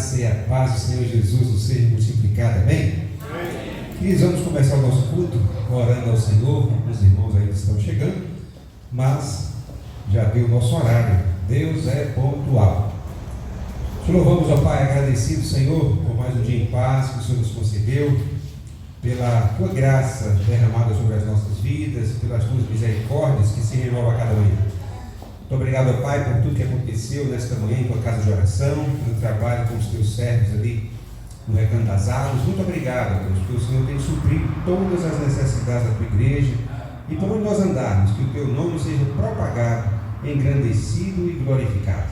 graça e a paz do Senhor Jesus nos seja multiplicada, amém? Queridos, vamos começar o nosso culto orando ao Senhor. Os irmãos ainda estão chegando, mas já deu o nosso horário. Deus é pontual. Te louvamos, ó Pai, agradecido, Senhor, por mais um dia em paz que o Senhor nos concedeu, pela Tua graça derramada sobre as nossas vidas, pelas Tuas misericórdias que se renovam a cada manhã. Muito obrigado, ó Pai, por tudo que aconteceu nesta manhã em Tua casa de oração, pelo trabalho com os Teus servos ali no Recanto das Águas. Muito obrigado, Deus, porque o Senhor tem suprido todas as necessidades da Tua igreja e por onde nós andarmos, que o Teu nome seja propagado, engrandecido e glorificado.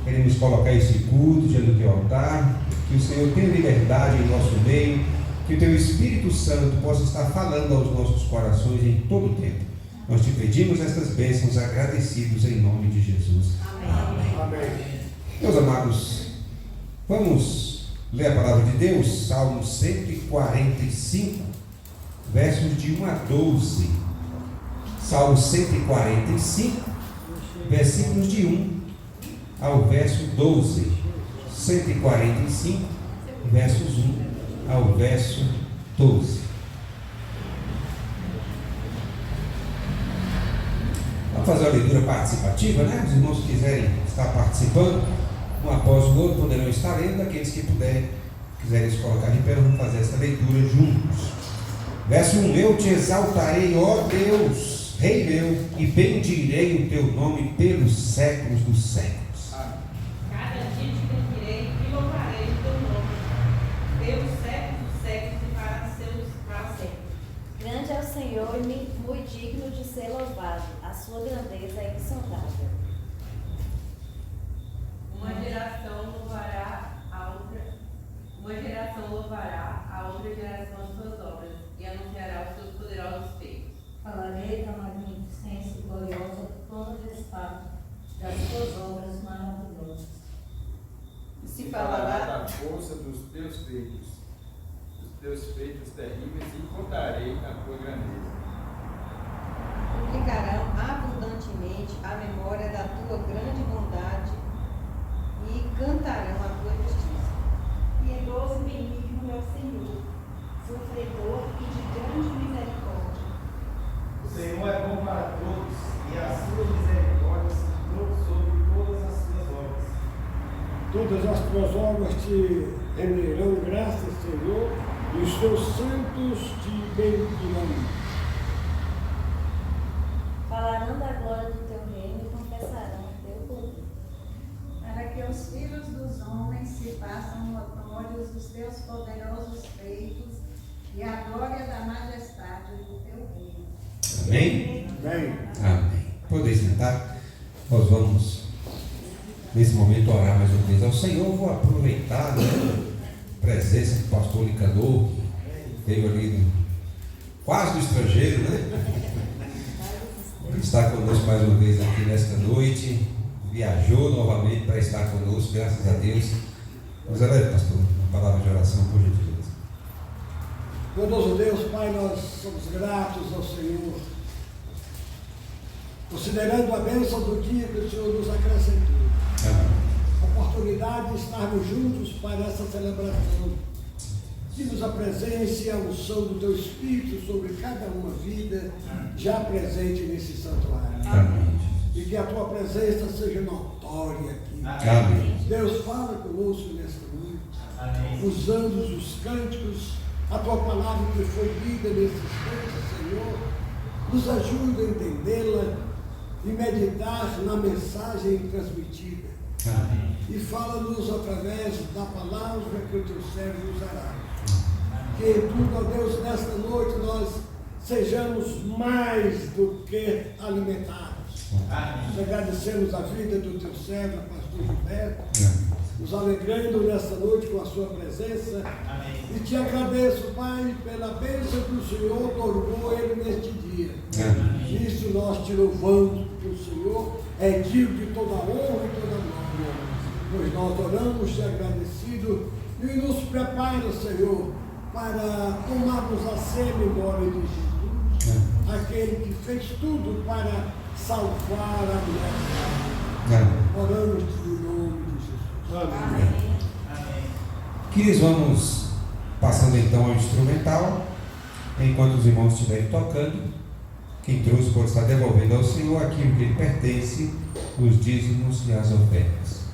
Queremos colocar esse culto diante do Teu altar, que o Senhor tenha liberdade em nosso meio, que o Teu Espírito Santo possa estar falando aos nossos corações em todo o tempo. Nós te pedimos estas bênçãos agradecidos em nome de Jesus. Amém. Amém. Meus amados, vamos ler a palavra de Deus, Salmo 145, versos de 1 a 12. Salmo 145, versículos de 1 ao verso 12. 145, versos 1 ao verso 12. Vamos fazer a leitura participativa, né? Os irmãos que quiserem estar participando, um após o outro, poderão estar lendo. Aqueles que quiserem se colocar de pé, vamos fazer essa leitura juntos. Verso 1: Eu te exaltarei, ó Deus, Rei meu, e bendirei o teu nome pelos séculos dos séculos. Cada dia te bendirei e louvarei o teu nome, pelos séculos dos séculos e para sempre. Grande é o Senhor e muito digno de ser louvado, a sua grandeza é insondável. Uma geração louvará a outra geração as suas obras, e anunciará os seus poderosos feitos. Falarei da magnificência gloriosa do trono de estado, das suas obras maravilhosas. E se falará da força dos teus feitos terríveis, e contarei a tua grandeza. Publicarão abundantemente a memória da tua grande bondade e cantarão a tua justiça. Piedoso e benigno é o Senhor, sofredor e de grande misericórdia. O Senhor é bom para todos, e as suas misericórdias sobre todas as suas obras. Todas as tuas obras te renderão graças, Senhor, e os teus santos te bendirão. Falarão da glória do teu reino e confessarão o teu poder. Para que os filhos dos homens se façam notórios os teus poderosos feitos e a glória da majestade do teu reino. Amém? Amém. Amém. Podeis sentar. Nós vamos, nesse momento, orar mais uma vez ao Senhor. Vou aproveitar, a presença do pastor Licador, que veio ali quase do estrangeiro, né? Está conosco mais uma vez aqui nesta noite. Viajou novamente para estar conosco, graças a Deus. Vamos orar, pastor, uma palavra de oração, por gentileza. Bondoso Deus, Pai, nós somos gratos ao Senhor, considerando a bênção do dia que o Senhor nos acrescentou. Amém. A oportunidade de estarmos juntos para essa celebração. Diz-nos a presença e a unção do Teu Espírito sobre cada uma vida já presente nesse santuário. Amém. E que a Tua presença seja notória aqui. Amém. Deus, fala conosco nesta noite. Amém. Usando os cânticos, a Tua palavra que foi lida nesse instante, Senhor, nos ajuda a entendê-la e meditar na mensagem transmitida. Amém. E fala-nos através da palavra que o Teu servo usará. Que tudo, ó Deus, nesta noite nós sejamos mais do que alimentados. Nós agradecemos a vida do Teu servo, pastor Gilberto, nos alegrando nesta noite com a Sua presença. Amém. E te agradeço, Pai, pela bênção que o Senhor otorgou ele neste dia. Amém. Isso nós te louvamos, porque o Senhor é digno de toda honra e toda glória. Pois nós oramos te agradecido e nos prepara, Senhor, para tomarmos a ceia em memória de Jesus, aquele que fez tudo para salvar a humanidade. Oramos no nome de Jesus. Amém. Amém. Queridos, vamos passando então ao instrumental, enquanto os irmãos estiverem tocando. Quem trouxe pode estar devolvendo ao Senhor aquilo que lhe pertence, os dízimos e as ofertas.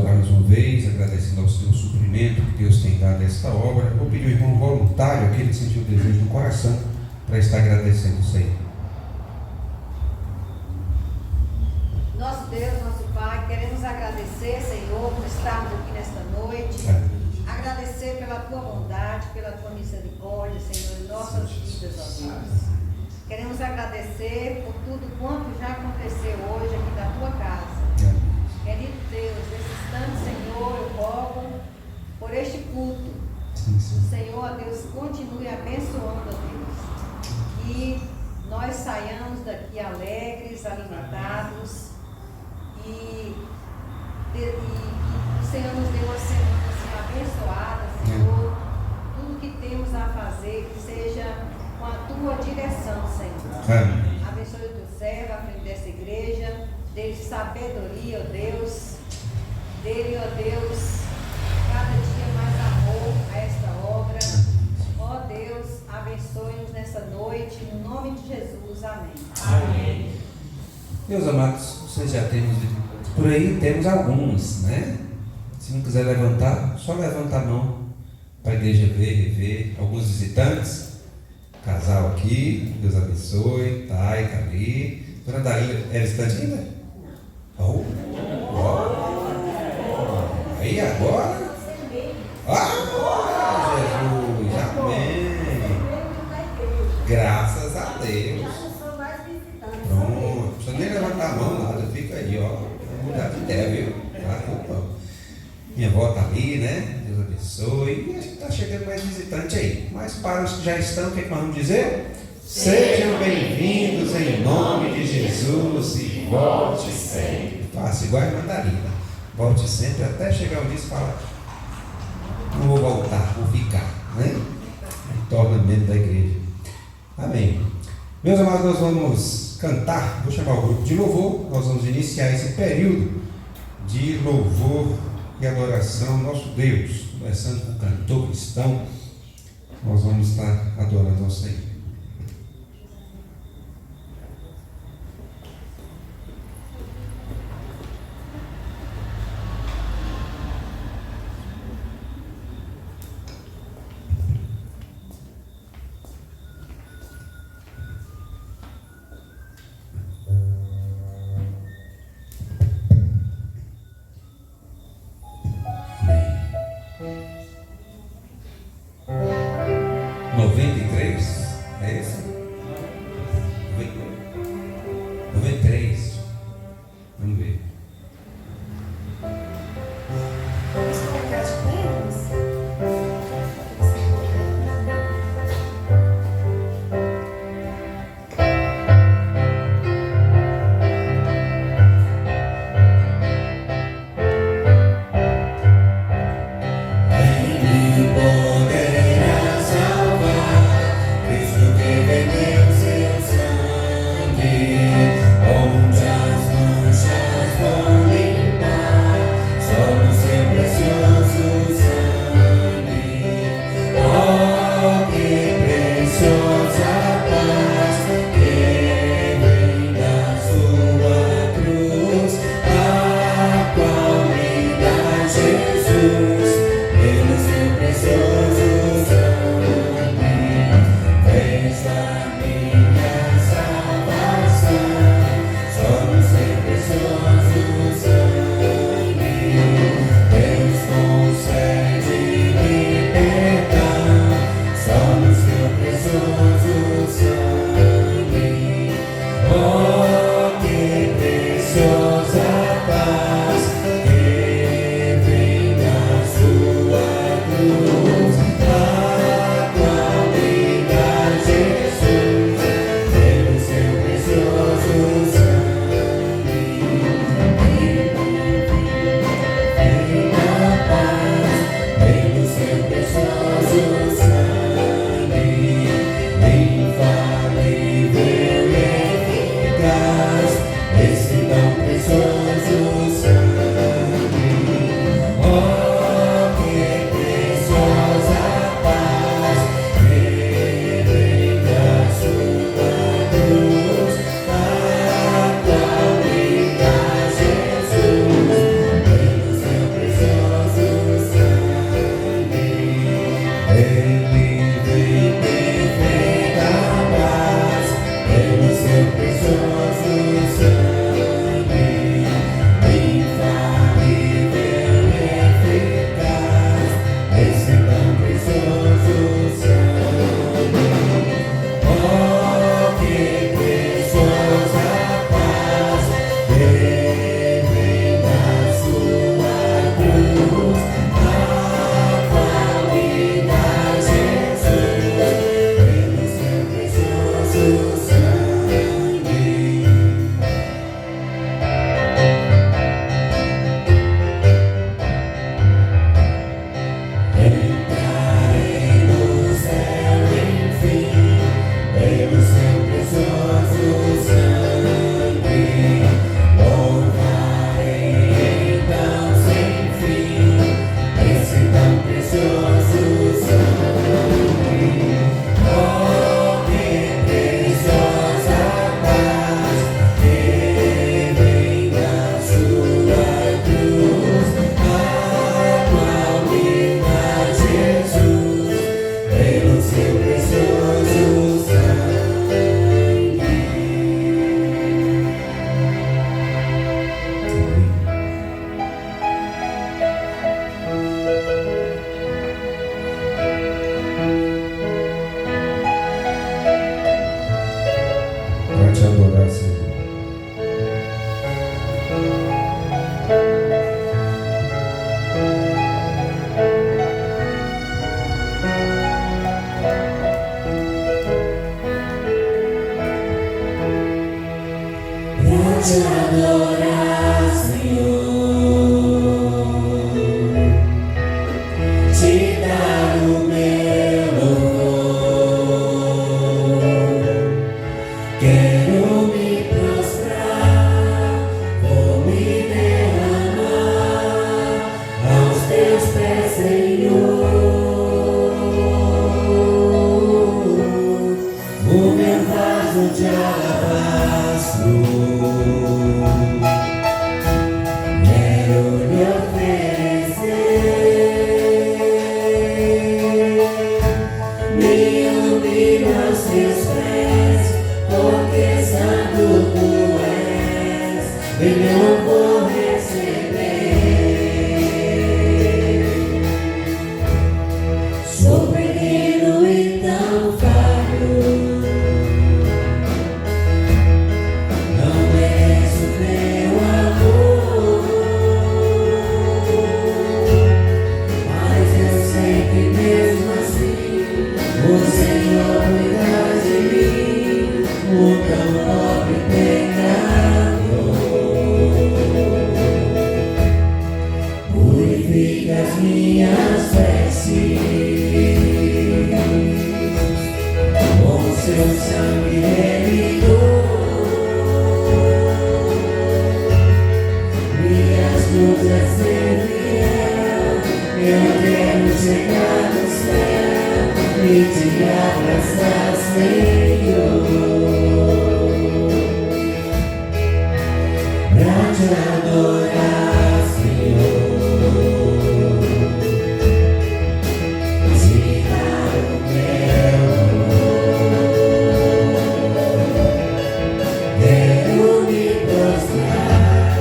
orar mais uma vez, agradecendo ao Senhor o suprimento que Deus tem dado a esta obra. Vou pedir ao irmão voluntário, aquele que sentiu o desejo no coração, para estar agradecendo o Senhor. Nosso Deus, nosso Pai, queremos agradecer, Senhor, por estarmos aqui nesta noite. Agradecer pela tua bondade, pela tua misericórdia, Senhor, em nossas vidas, ó Deus. Queremos agradecer por tudo quanto já aconteceu hoje aqui da tua casa. Querido Deus, nesse instante, Senhor, eu rogo por este culto. Senhor, ó Deus, continue abençoando, ó Deus. Que nós saiamos daqui alegres, alimentados e que o Senhor nos dê uma semana assim, abençoada, Senhor. Tudo que temos a fazer, que seja com a tua direção, Senhor. Amém. Abençoe o teu servo à frente dessa igreja, dê sabedoria, ó Deus, dele, ó Deus, cada dia mais amor a esta obra. Ó Deus, abençoe-nos nessa noite, no nome de Jesus, amém. Amém. Meus amados, vocês já têm, por aí temos alguns, né? Se não quiser levantar, só levanta a mão para a igreja ver, rever. Alguns visitantes, casal aqui, Deus abençoe, Thay, Cali. Dona Dalila é visitante ainda? Aí agora? Jesus, amém. Graças a Deus. Pronto, não precisa nem levantar a mão, nada, fica aí, ó. Vamos mudar de ideia, viu? Tá, minha avó está ali, né? Deus abençoe. E está chegando mais visitante aí. Mas para os que já estão, o que nós vamos dizer? Sejam bem-vindos em nome de Jesus e volte sempre. Faça igual a irmã Dalila. Volte sempre até chegar um dia e falar: não vou voltar, vou ficar, né? E torna membro da igreja. Amém. Meus amados, nós vamos cantar. Vou chamar o grupo de louvor. Nós vamos iniciar esse período de louvor e adoração ao nosso Deus. Começando com o cantor cristão, nós vamos estar adorando ao Senhor. o meu vaso de alabastro, quero lhe oferecer, me humilho aos teus pés, porque santo tu és, e não vou receber. Sou pequeno e tão falho, não mereço teu amor, mas eu sei que mesmo assim o Senhor cuida de mim, o tão pobre pecador. Purifica as minhas preces, com seu sangue remidor, minhas luzes a ser fiel, eu quero chegar no céu e te abraçar, Senhor, pra te adorar, Senhor, te dar o meu amor. Quero me prostrar,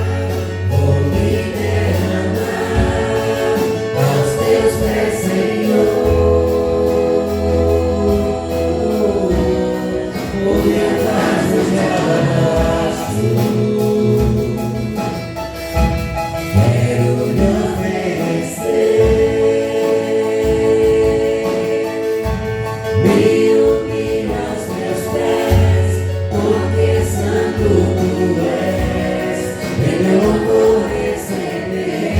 vou me derramar aos teus pés, Senhor. O meu vaso de alabastro, quero lhe oferecer, me humilho aos teus pés, porque santo tu és, e não vou receber.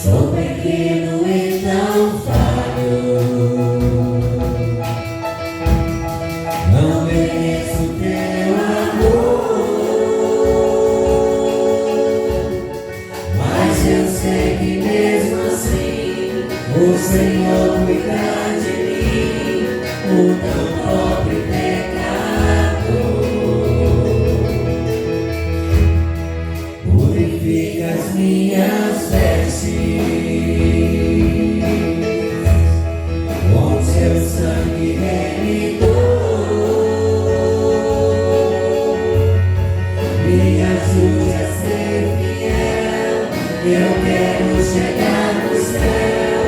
Sou pequeno e tão falho, não mereço teu amor, mas eu sei que mesmo assim o Senhor cuida de mim, o tão pobre pecador. Purifica as minhas vestes, com seu sangue remidor, minhas luzes a ser fiel, eu quero chegar no céu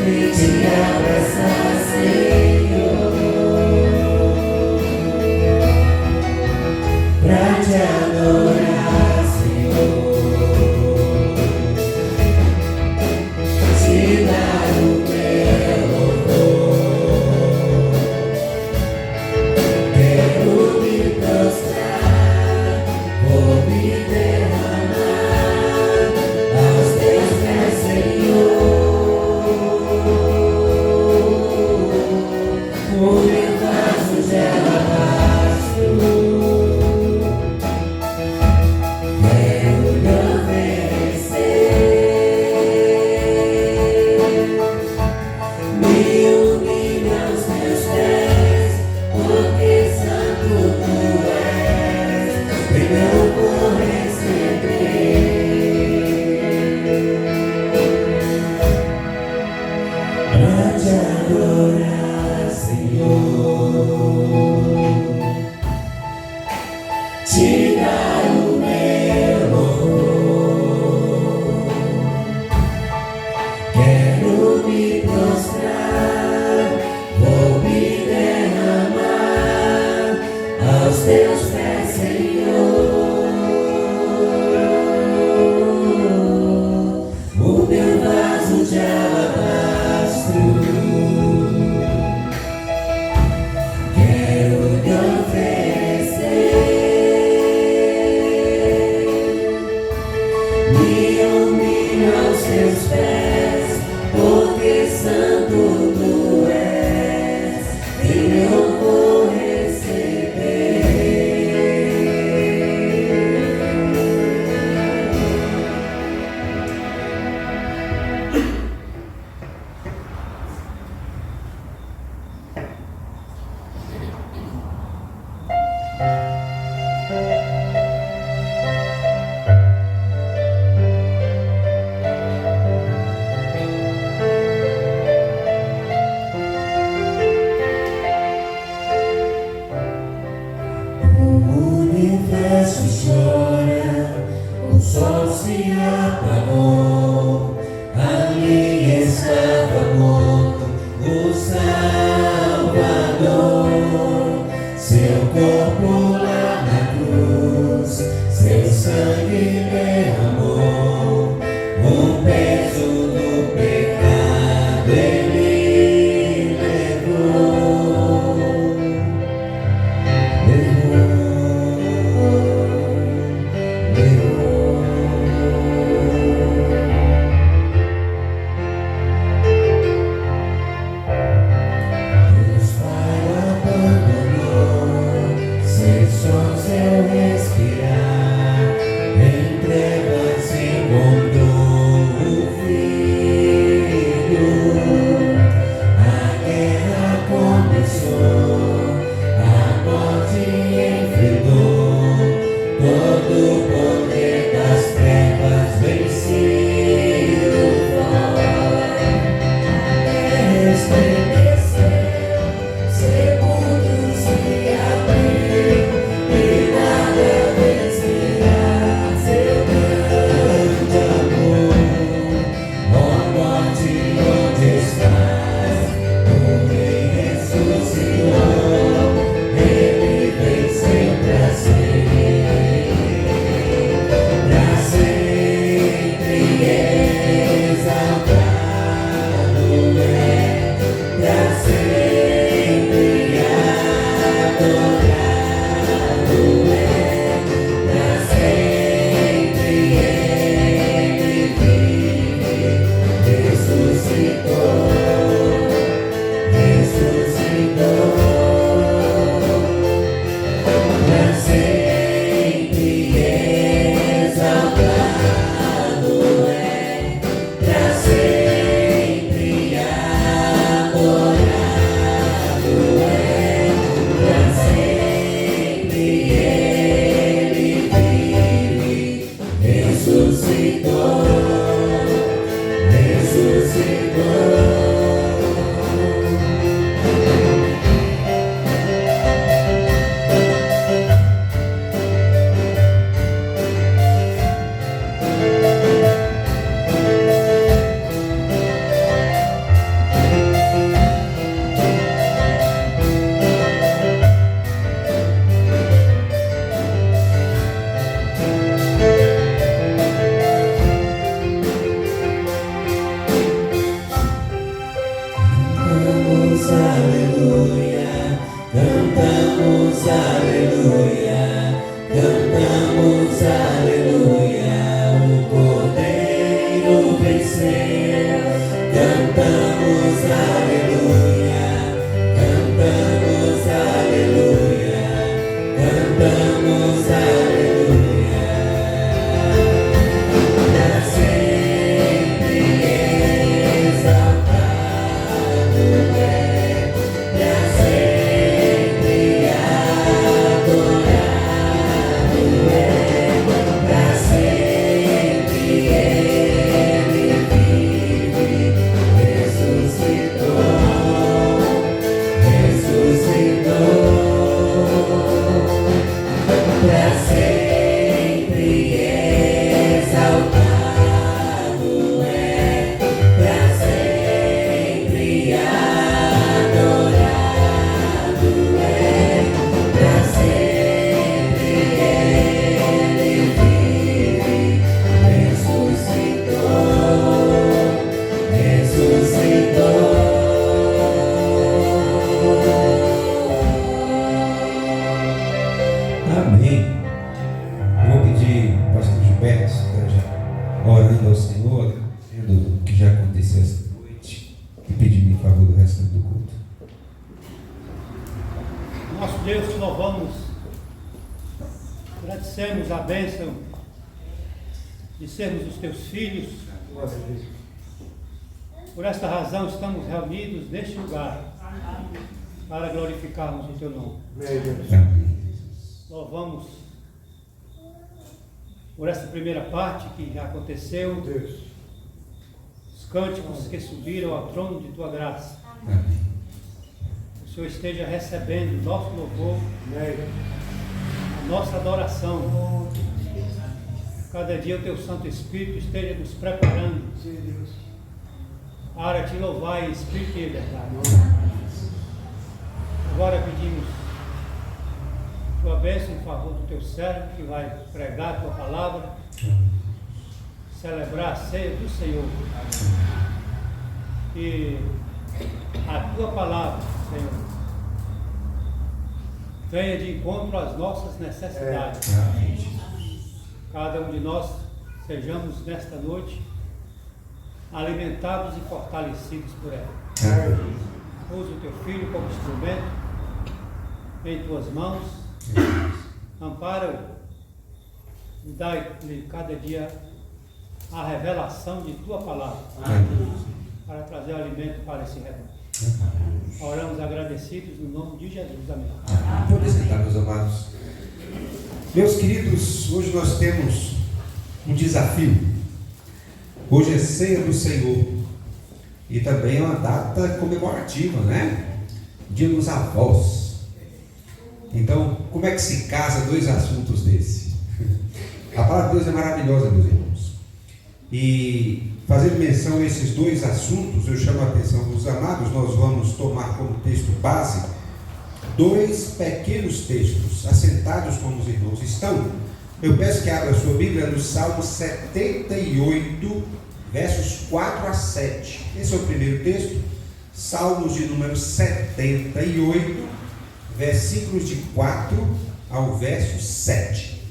e te abraçar, Senhor, pra te adorar, Senhor, te dar o meu louvor. Quero me prostrar, vou me derramar aos teus pés, Senhor. sol se apagou, ali estava morto o Salvador. Seu corpo lá na cruz, seu sangue derramou, o peso do pecado ele levou. Deus Pai abandonou, cessou seu respirar, em trevas encontrou o Filho. A guerra começou, a morte enfrentou, todo o poder das trevas vencido foi. Estremeceu, sepulcros se abriu, e nada vencerá seu grande amor. Ó morte, onde estás? O Rei ressuscitou, ele venceu pra sempre exaltado é, pra sempre adorado é, pra sempre ele vive, ressuscitou, pra sempre exaltado é, pra sempre adorado é, pra sempre ele vive, ressuscitou. Cantamos aleluia, cantamos aleluia, o Cordeiro venceu. Cantamos aleluia, cantamos aleluia, cantamos aleluia, pra sempre exaltado é, pra sempre adorado é, pra sempre ele vive, ressuscitou, pra sempre exaltado é, pra sempre adorado é, pra sempre ele vive, ressuscitou. Amém. Eu vou pedir ao pastor Gilberto, esteja orando ao Senhor, vendo o que já aconteceu esta noite, e pedindo em favor do restante do culto. Nosso Deus, te louvamos, agradecemos a bênção de sermos os teus filhos. Por esta razão estamos reunidos neste lugar para glorificarmos o teu nome. Amém. Louvamos por esta primeira parte que já aconteceu, os cânticos que subiram ao trono de tua graça. Amém. O Senhor esteja recebendo o nosso louvor, a nossa adoração, cada dia o teu Santo Espírito esteja nos preparando Sim, Deus. para te louvar em espírito e em verdade. Agora pedimos tua bênção em favor do teu servo que vai pregar a tua palavra, celebrar a ceia do Senhor. E a tua palavra, Senhor, venha de encontro às nossas necessidades. Cada um de nós sejamos nesta noite alimentados e fortalecidos por ela. Usa o teu filho como instrumento em tuas mãos. Ampara-o e dá-lhe cada dia a revelação de tua palavra para trazer alimento para esse rebanho. Oramos agradecidos no nome de Jesus. Amém. Podem sentar, meus amados. Meus queridos, hoje nós temos um desafio. Hoje é ceia do Senhor e também é uma data comemorativa, né? Dia dos avós. Então, como é que se casa dois assuntos desses? A palavra de Deus é maravilhosa, meus irmãos. E fazendo menção a esses dois assuntos, eu chamo a atenção dos amados, nós vamos tomar como texto base dois pequenos textos, assentados como os irmãos estão. Eu peço que abra a sua Bíblia no Salmo 78, versos 4 a 7. Esse é o primeiro texto, Salmos de número 78, versículos de 4 ao verso 7.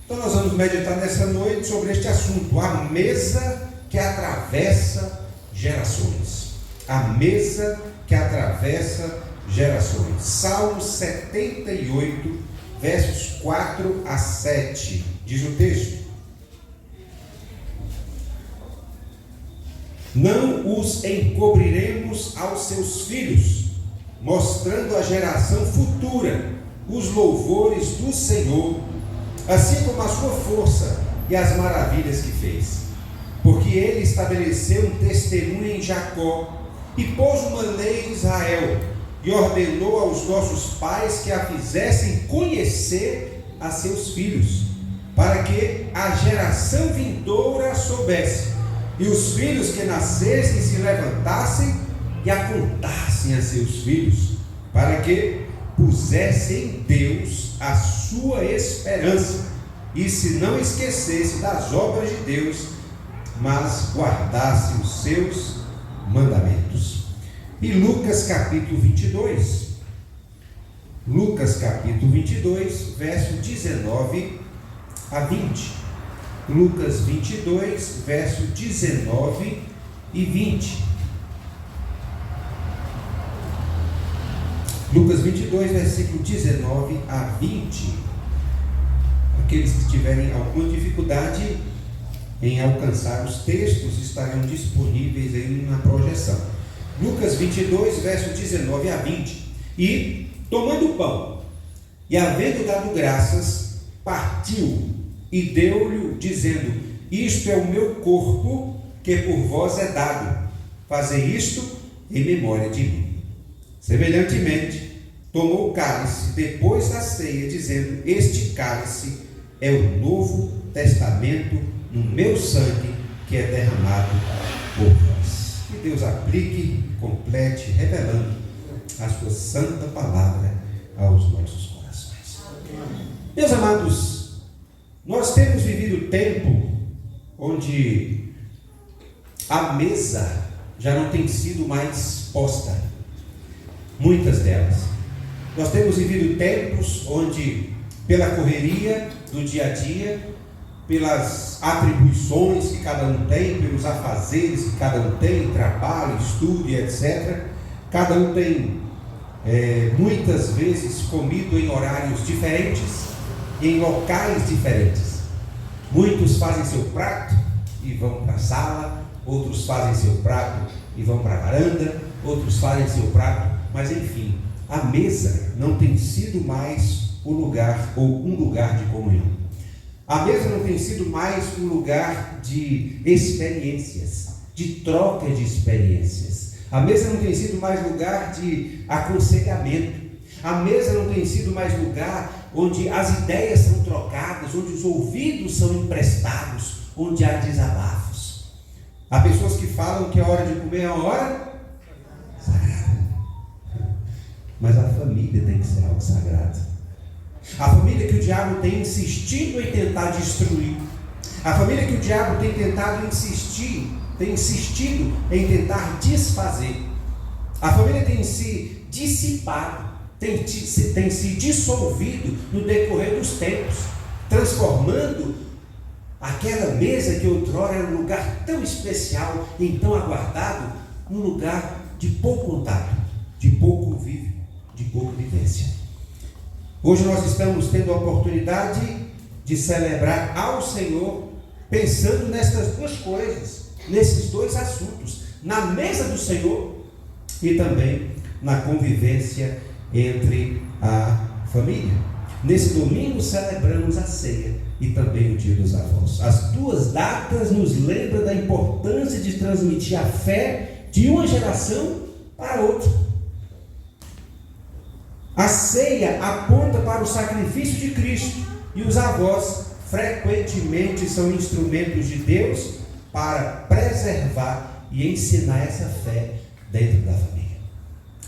Então nós vamos meditar nessa noite sobre este assunto, a mesa que atravessa gerações. A mesa que atravessa gerações. Salmo 78, versos 4 a 7. Diz o texto: não os encobriremos aos seus filhos, mostrando à geração futura os louvores do Senhor, assim como a sua força e as maravilhas que fez. Porque ele estabeleceu um testemunho em Jacó e pôs uma lei em Israel, e ordenou aos nossos pais que a fizessem conhecer a seus filhos, para que a geração vindoura soubesse, e os filhos que nascessem se levantassem e a contassem a seus filhos, para que pusessem em Deus a sua esperança, e se não esquecesse das obras de Deus, mas guardasse os seus mandamentos. E Lucas capítulo 22, Lucas capítulo 22, verso 19 a 20. Lucas 22, verso 19 e 20. Lucas 22, versículo 19 a 20. Aqueles que tiverem alguma dificuldade em alcançar os textos estarão disponíveis aí na projeção. Lucas 22, verso 19 a 20. E, tomando o pão, e havendo dado graças, partiu e deu-lhe, dizendo: isto é o meu corpo, que por vós é dado. Fazei isto em memória de mim. Semelhantemente, tomou o cálice depois da ceia, dizendo: este cálice é o novo testamento no meu sangue, que é derramado por vós. Que Deus aplique, complete, revelando a sua santa palavra aos nossos corações. Meus amados, nós temos vivido tempo onde a mesa já não tem sido mais posta, muitas delas. Nós temos vivido tempos onde, pela correria do dia a dia, pelas atribuições que cada um tem, pelos afazeres que cada um tem, trabalho, estudo e etc., cada um tem muitas vezes comido em horários diferentes, em locais diferentes. Muitos fazem seu prato e vão para a sala, outros fazem seu prato e vão para a varanda, outros fazem seu prato, mas enfim, a mesa não tem sido mais o lugar ou um lugar de comunhão. A mesa não tem sido mais um lugar de experiências, de troca de experiências. A mesa não tem sido mais lugar de aconselhamento. A mesa não tem sido mais lugar onde as ideias são trocadas, onde os ouvidos são emprestados, onde há desabafos. Há pessoas que falam que a hora de comer é a hora sagrada. Mas a família tem que ser algo sagrado. A família que o diabo tem insistido em tentar destruir. A família que o diabo tem tentado tem insistido em tentar desfazer. A família tem se dissipado, tem se dissolvido no decorrer dos tempos, transformando aquela mesa que outrora era um lugar tão especial e tão aguardado, num lugar de pouco contato, de pouco convívio, de pouca vivência. Hoje nós estamos tendo a oportunidade de celebrar ao Senhor, pensando nestas duas coisas, nesses dois assuntos, na mesa do Senhor e também na convivência entre a família. Nesse domingo celebramos a ceia e também o Dia dos Avós. As duas datas nos lembram da importância de transmitir a fé de uma geração para outra. A ceia aponta para o sacrifício de Cristo e os avós frequentemente são instrumentos de Deus para preservar e ensinar essa fé dentro da família.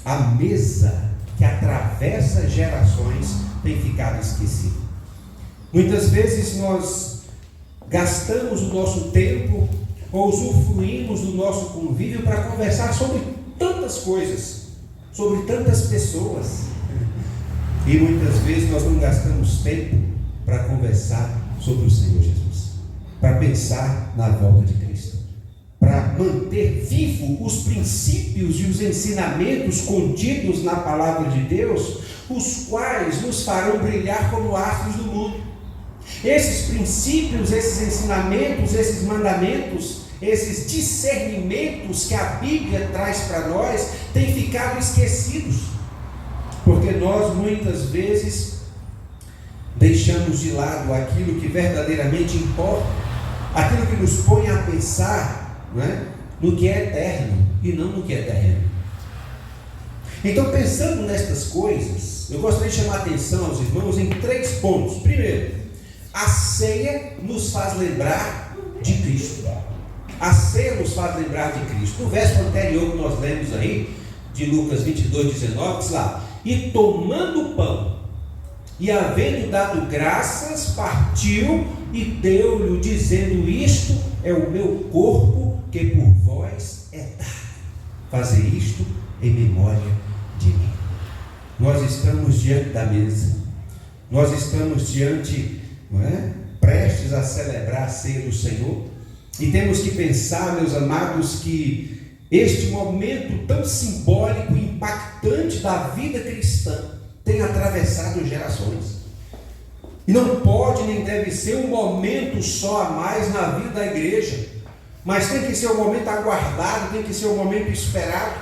A mesa que atravessa gerações tem ficado esquecida. Muitas vezes nós gastamos o nosso tempo ou usufruímos do nosso convívio para conversar sobre tantas coisas, sobre tantas pessoas. E muitas vezes nós não gastamos tempo para conversar sobre o Senhor Jesus, para pensar na volta de Cristo, para manter vivo os princípios e os ensinamentos contidos na palavra de Deus, os quais nos farão brilhar como astros do mundo. Esses princípios, esses ensinamentos, esses mandamentos, esses discernimentos que a Bíblia traz para nós, têm ficado esquecidos, porque nós muitas vezes deixamos de lado aquilo que verdadeiramente importa, aquilo que nos põe a pensar, não é, no que é eterno e não no que é terreno. Então, pensando nestas coisas, eu gostaria de chamar a atenção aos irmãos em 3 pontos. Primeiro, a ceia nos faz lembrar de Cristo. A ceia nos faz lembrar de Cristo. No verso anterior que nós lemos aí, de Lucas 22:19, diz lá: e tomando o pão, e havendo dado graças, partiu e deu-lhe, dizendo: isto é o meu corpo, que por vós é dado. Fazer isto em memória de mim. Nós estamos diante da mesa. Nós estamos diante, prestes a celebrar a ceia do Senhor. E temos que pensar, meus amados, que este momento tão simbólico e impactante da vida cristã tem atravessado gerações. E não pode nem deve ser um momento só a mais na vida da igreja, mas tem que ser um momento aguardado, tem que ser um momento esperado.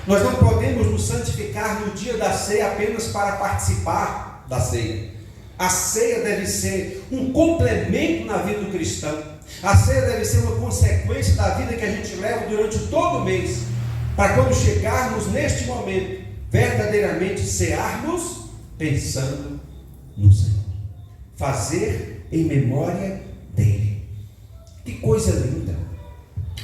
Nós não podemos nos santificar no dia da ceia apenas para participar da ceia. A ceia deve ser um complemento na vida do cristão. A ceia deve ser uma consequência da vida que a gente leva durante todo o mês, para quando chegarmos neste momento, verdadeiramente cearmos pensando no Senhor. Fazer em memória dele. Que coisa linda,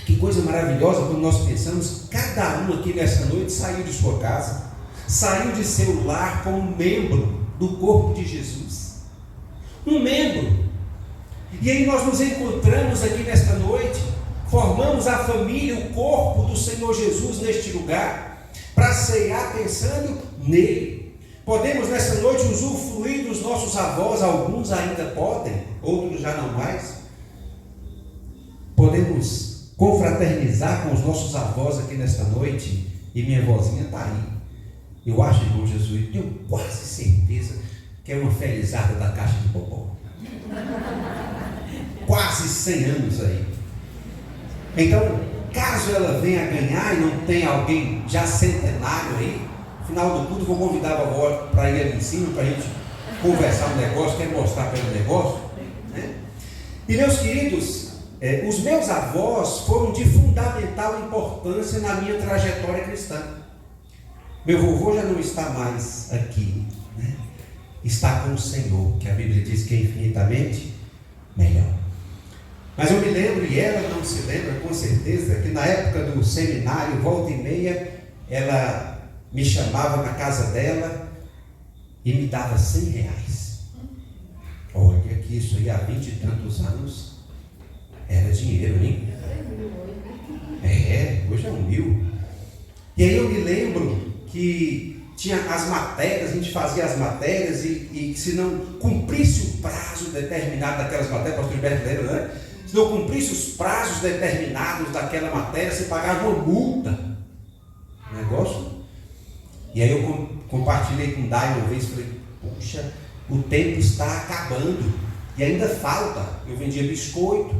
que coisa maravilhosa quando nós pensamos, cada um aqui nessa noite saiu de sua casa, saiu de seu lar como membro do corpo de Jesus. Um membro. E aí nós nos encontramos aqui nesta noite, formamos a família, o corpo do Senhor Jesus neste lugar, para ceiar pensando nele. Podemos nessa noite usufruir dos nossos avós, alguns ainda podem, outros já não mais. Podemos confraternizar com os nossos avós aqui nesta noite, e minha vozinha está aí. Eu acho, irmão Jesus, tenho quase certeza que é uma felizarda da caixa de popó. Quase 100 anos aí. Então, caso ela venha a ganhar e não tem alguém já centenário aí, no final do culto vou convidar a vovó para ir ali em cima, para a gente conversar um negócio, quer mostrar pelo negócio, né? E meus queridos, os meus avós foram de fundamental importância na minha trajetória cristã. Meu vovô já não está mais aqui, né? está com o Senhor, que a Bíblia diz que é infinitamente melhor. Mas eu me lembro, e ela não se lembra com certeza, que na época do seminário, volta e meia, ela me chamava na casa dela e me dava R$100. Olha que isso aí há 20 e tantos anos era dinheiro, hein? Hoje é 1.000. E aí eu me lembro que tinha as matérias, a gente fazia as matérias e se não cumprisse o prazo determinado daquelas matérias, pastor Gilberto lembra, né? Se não cumprisse os prazos determinados daquela matéria, você pagava uma multa. Negócio. E aí eu compartilhei com o Dai uma vez, falei, puxa, o tempo está acabando e ainda falta. Eu vendia biscoito,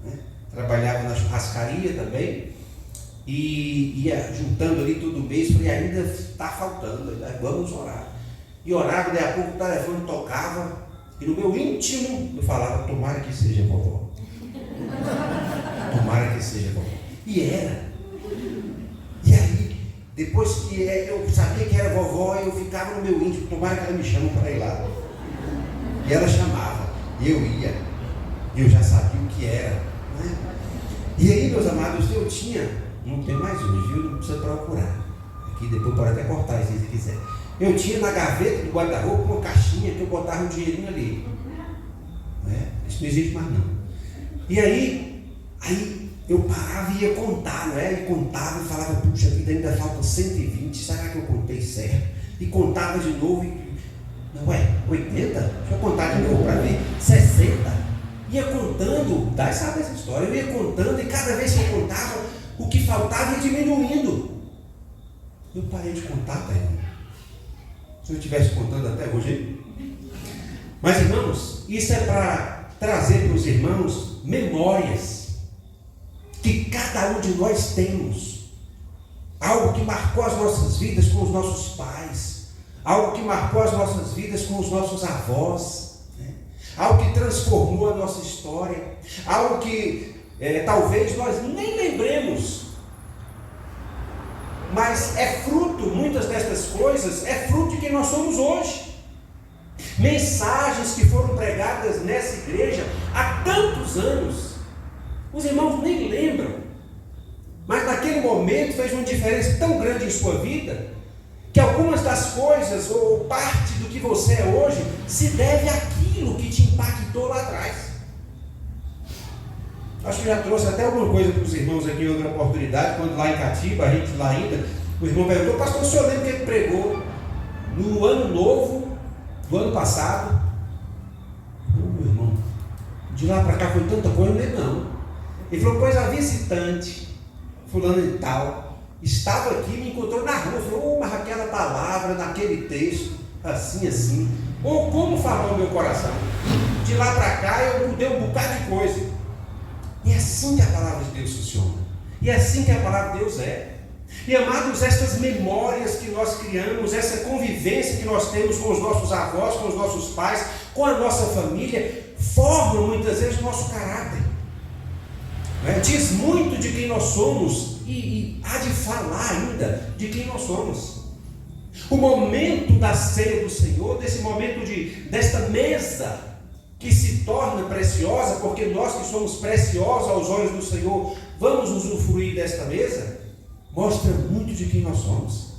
né? Trabalhava na churrascaria também e ia juntando ali todo mês, falei, ainda está faltando, vamos orar. E orava, daí a pouco o telefone tocava e no meu íntimo eu falava, tomara que seja vovó. Tomara que seja vovó. E era. E aí, depois que eu sabia que era vovó, eu ficava no meu íntimo, tomara que ela me chame para ir lá. E ela chamava, e eu ia, eu já sabia o que era, né? E aí, meus amados, eu tinha, não tem mais hoje, viu? Não precisa procurar. Aqui depois pode até cortar isso se quiser. Eu tinha na gaveta do guarda-roupa uma caixinha que eu botava um dinheirinho ali. Né? Isso não existe mais não. E aí eu parava e ia contar, né? E contava e falava, puxa vida, ainda falta 120, será que eu contei certo? E contava de novo e... Não é? 80? Deixa eu contar de novo para ver. 60? Ia contando, Dai sabe essa história, eu ia contando e cada vez que eu contava, o que faltava ia diminuindo. Eu parei de contar, tá, irmão? Se eu estivesse contando até hoje. Mas, irmãos, isso é para trazer para os irmãos memórias que cada um de nós temos. Algo que marcou as nossas vidas com os nossos pais. Algo que marcou as nossas vidas com os nossos avós, né? Algo que transformou a nossa história, algo que talvez nós nem lembremos, mas é fruto, muitas dessas coisas, é fruto de quem nós somos hoje. Mensagens que foram pregadas nessa igreja há tantos anos, os irmãos nem lembram, mas naquele momento fez uma diferença tão grande em sua vida, que algumas das coisas, ou parte do que você é hoje, se deve àquilo que te impactou lá atrás. Acho que já trouxe até alguma coisa para os irmãos aqui em outra oportunidade, quando lá em Catiba, a gente lá ainda, o irmão perguntou, pastor, o senhor lembra que ele pregou no ano novo, do ano passado? Meu irmão, de lá para cá foi tanta coisa, não lembro não. Ele falou, pois a visitante, fulano e tal, estava aqui, me encontrou na rua, falou, mas aquela palavra, naquele texto, assim, ou como falou o meu coração. De lá para cá eu mudei um bocado de coisa. E é assim que a palavra de Deus funciona. E é assim que a palavra de Deus é. E amados, essas memórias que nós criamos, essa convivência que nós temos com os nossos avós, com os nossos pais, com a nossa família, formam muitas vezes o nosso caráter. Diz muito de quem nós somos e há de falar ainda de quem nós somos. O momento da ceia do Senhor, desse momento desta mesa que se torna preciosa, porque nós que somos preciosos aos olhos do Senhor, vamos usufruir desta mesa, mostra muito de quem nós somos.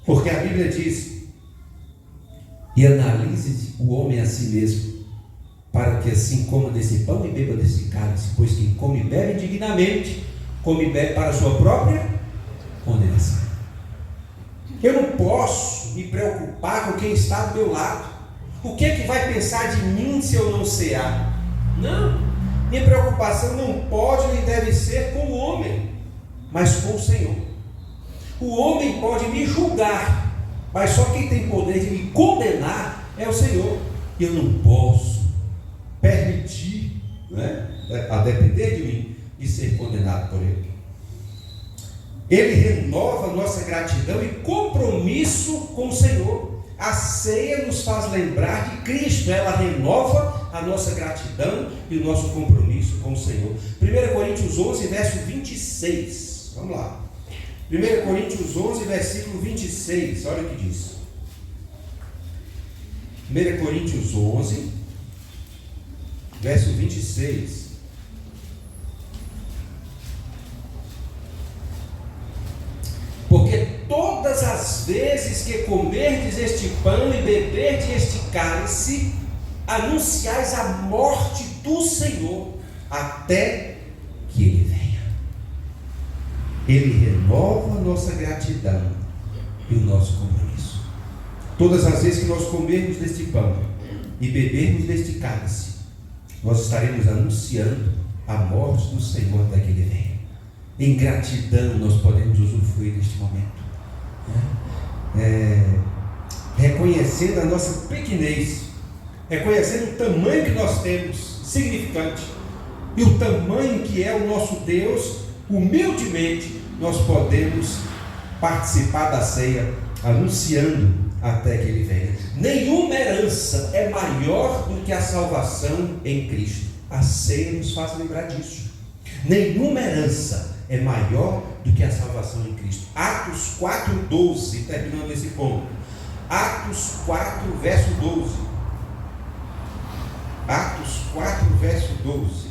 Porque a Bíblia diz, e analise o homem a si mesmo, para que assim coma desse pão e beba desse cálice, pois quem come e bebe indignamente, come e bebe para a sua própria condenação. Eu não posso me preocupar com quem está do meu lado. O que é que vai pensar de mim se eu não cear? Não, minha preocupação não pode nem deve ser com o homem, mas com o Senhor. O homem pode me julgar, mas só quem tem poder de me condenar é o Senhor. E eu não posso permitir, a depender de mim, de ser condenado por Ele. Ele renova nossa gratidão e compromisso com o Senhor. A ceia nos faz lembrar de Cristo, ela renova a nossa gratidão e o nosso compromisso com o Senhor. 1 Coríntios 11, verso 26, vamos lá. 1 Coríntios 11, versículo 26, olha o que diz. 1 Coríntios 11, verso 26. Porque todas as vezes que comerdes este pão e beberdes este cálice, anunciais a morte do Senhor até que Ele venha. Ele renova a nossa gratidão e o nosso compromisso. Todas as vezes que nós comermos deste pão e bebermos deste cálice, nós estaremos anunciando a morte do Senhor até que Ele venha. Em gratidão nós podemos usufruir deste momento, reconhecendo a nossa pequenez, reconhecendo o tamanho que nós temos, significante, e o tamanho que é o nosso Deus. Humildemente nós podemos participar da ceia, anunciando até que Ele venha. Nenhuma herança é maior do que a salvação em Cristo. A ceia nos faz lembrar disso. Nenhuma herança é maior do que a salvação em Cristo. Atos 4:12, terminando esse ponto. Atos 4, verso 12. Atos 4, verso 12.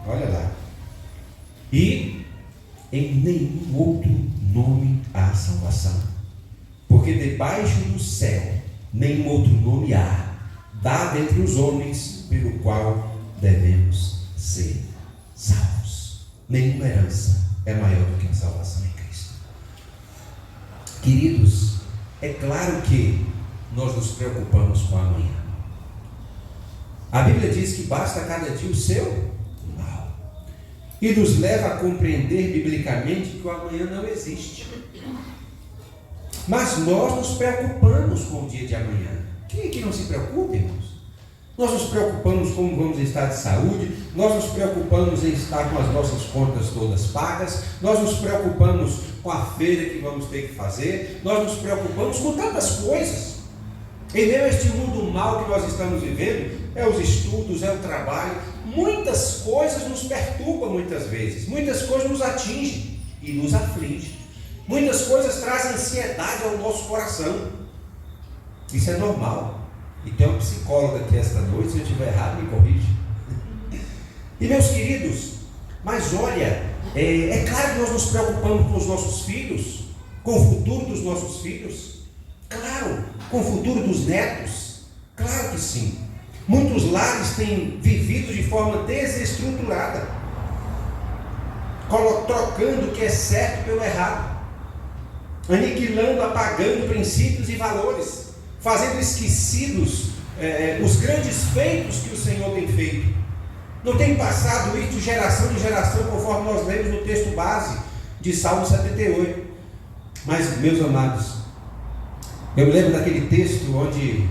Olha lá. E em nenhum outro nome há salvação, porque debaixo do céu nenhum outro nome há dado entre os homens pelo qual devemos ser salvos. Nenhuma herança é maior do que a salvação em Cristo. Queridos, é claro que nós nos preocupamos com a amanhã. A Bíblia diz que basta cada dia o seu mal, e nos leva a compreender biblicamente que o amanhã não existe. Mas nós nos preocupamos com o dia de amanhã. Quem é que não se preocupa, irmãos? Nós nos preocupamos como vamos estar de saúde, nós nos preocupamos em estar com as nossas contas todas pagas, nós nos preocupamos com a feira que vamos ter que fazer, nós nos preocupamos com tantas coisas. Em meio a este mundo mal que nós estamos vivendo, é os estudos, é o trabalho, muitas coisas nos perturbam muitas vezes, muitas coisas nos atingem e nos afligem, muitas coisas trazem ansiedade ao nosso coração. Isso é normal. E tem uma psicóloga aqui esta noite, se eu estiver errado, me corrige. E meus queridos, mas olha, é claro que nós nos preocupamos com os nossos filhos, com o futuro dos nossos filhos, claro, com o futuro dos netos, claro que sim. Muitos lares têm vivido de forma desestruturada, trocando o que é certo pelo errado, aniquilando, apagando princípios e valores, fazendo esquecidos os grandes feitos que o Senhor tem feito. Não tem passado isso de geração em geração, conforme nós lemos no texto base de Salmo 78. Mas, meus amados, eu me lembro daquele texto onde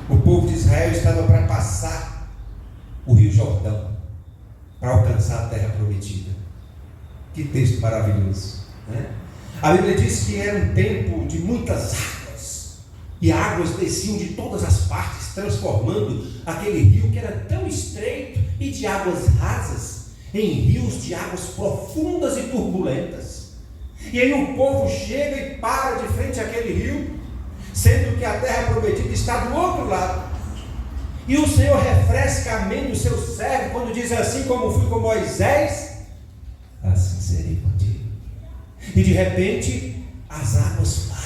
o povo de Israel estava para passar o Rio Jordão, para alcançar a terra prometida. Que texto maravilhoso, né? A Bíblia diz que era um tempo de muitas águas, e águas desciam de todas as partes, transformando aquele rio que era tão estreito e de águas rasas, em rios de águas profundas e turbulentas. E aí o povo chega e para de frente àquele rio, sendo que a terra prometida está do outro lado. E o Senhor refresca a mente do seu servo quando diz assim: como fui com Moisés, assim serei contigo. E de repente as águas param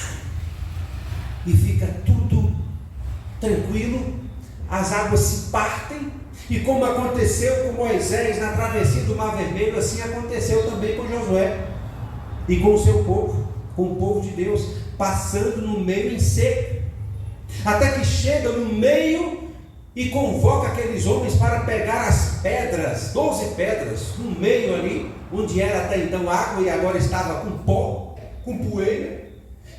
e fica tudo tranquilo, as águas se partem, e como aconteceu com Moisés na travessia do Mar Vermelho, assim aconteceu também com Josué e com o seu povo, com o povo de Deus, passando no meio em seco, até que chega no meio e convoca aqueles homens para pegar as pedras, 12 pedras, no meio ali, onde era até então água e agora estava com pó, com poeira.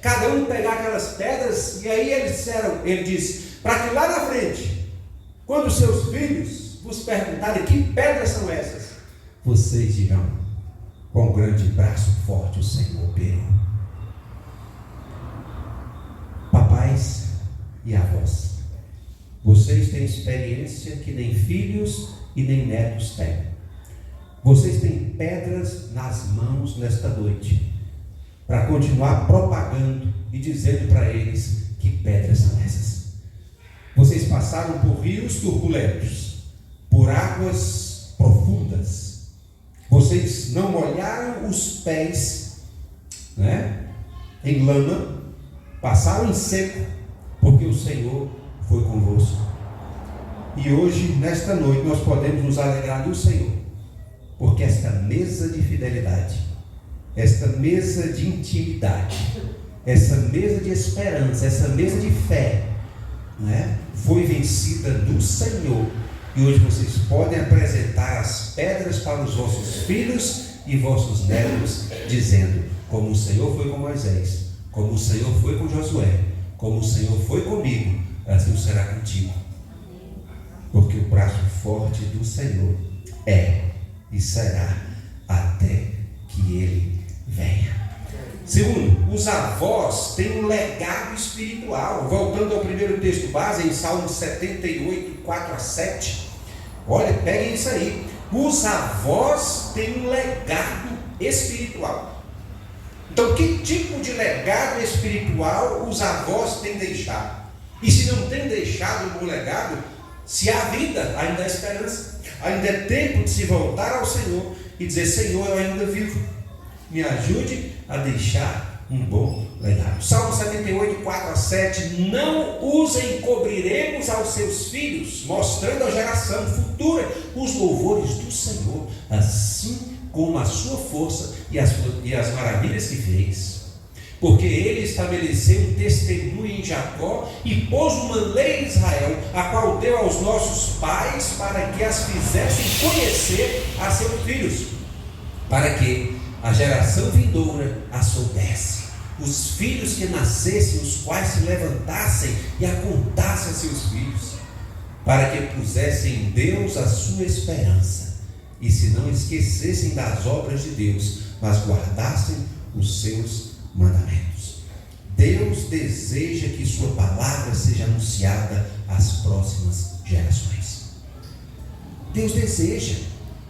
Cada um pegar aquelas pedras, e aí ele disse, para que lá na frente, quando seus filhos vos perguntarem que pedras são essas, vocês dirão, com grande braço forte o Senhor operou. Papais e avós, vocês têm experiência que nem filhos e nem netos têm. Vocês têm pedras nas mãos nesta noite, para continuar propagando e dizendo para eles que pedras são essas. Vocês passaram por rios turbulentos, por águas profundas. Vocês não molharam os pés, em lama, passaram em seco, porque o Senhor foi convosco. E hoje, nesta noite, nós podemos nos alegrar do Senhor, porque esta mesa de fidelidade, esta mesa de intimidade, essa mesa de esperança, essa mesa de fé, foi vencida do Senhor. E hoje vocês podem apresentar as pedras para os vossos filhos e vossos netos, dizendo: como o Senhor foi com Moisés, como o Senhor foi com Josué, como o Senhor foi comigo, assim será contigo. Porque o braço forte do Senhor é e será até que Ele venha. Segundo, os avós têm um legado espiritual. Voltando ao primeiro texto base, em Salmo 78, 4 a 7. Olha, peguem isso aí. Os avós têm um legado espiritual. Então, que tipo de legado espiritual os avós têm deixado? E se não têm deixado um bom legado, se há vida, ainda há esperança, ainda é tempo de se voltar ao Senhor e dizer: Senhor, eu ainda vivo, me ajude a deixar um bom legado. Salmo 78, 4 a 7. Não os encobriremos aos seus filhos, mostrando à geração futura os louvores do Senhor, assim como a sua força e as maravilhas que fez. Porque ele estabeleceu um testemunho em Jacó e pôs uma lei em Israel, a qual deu aos nossos pais para que as fizessem conhecer a seus filhos, para que a geração vindoura a soubesse, os filhos que nascessem, os quais se levantassem e a contassem a seus filhos, para que pusessem em Deus a sua esperança, e se não esquecessem das obras de Deus, mas guardassem os seus mandamentos. Deus deseja que sua palavra seja anunciada às próximas gerações. Deus deseja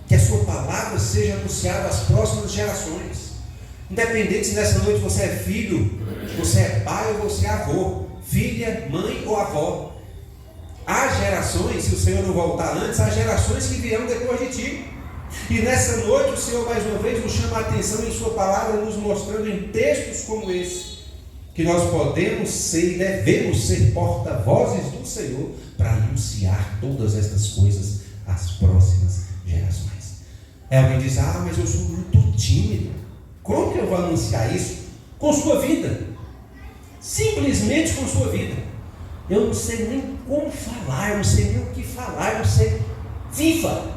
que a sua palavra seja anunciada às próximas gerações. Independente se nessa noite você é filho, você é pai ou você é avô, filha, mãe ou avó. Há gerações, se o Senhor não voltar antes, há gerações que virão depois de ti. E nessa noite o Senhor mais uma vez nos chama a atenção em sua palavra, nos mostrando em textos como esse, que nós podemos ser e devemos ser porta-vozes do Senhor para anunciar todas estas coisas às próximas gerações. Alguém diz: mas eu sou muito tímido. Como que eu vou anunciar isso? Com sua vida. Simplesmente com sua vida. Eu não sei nem como falar, eu não sei nem o que falar, eu não sei. Viva.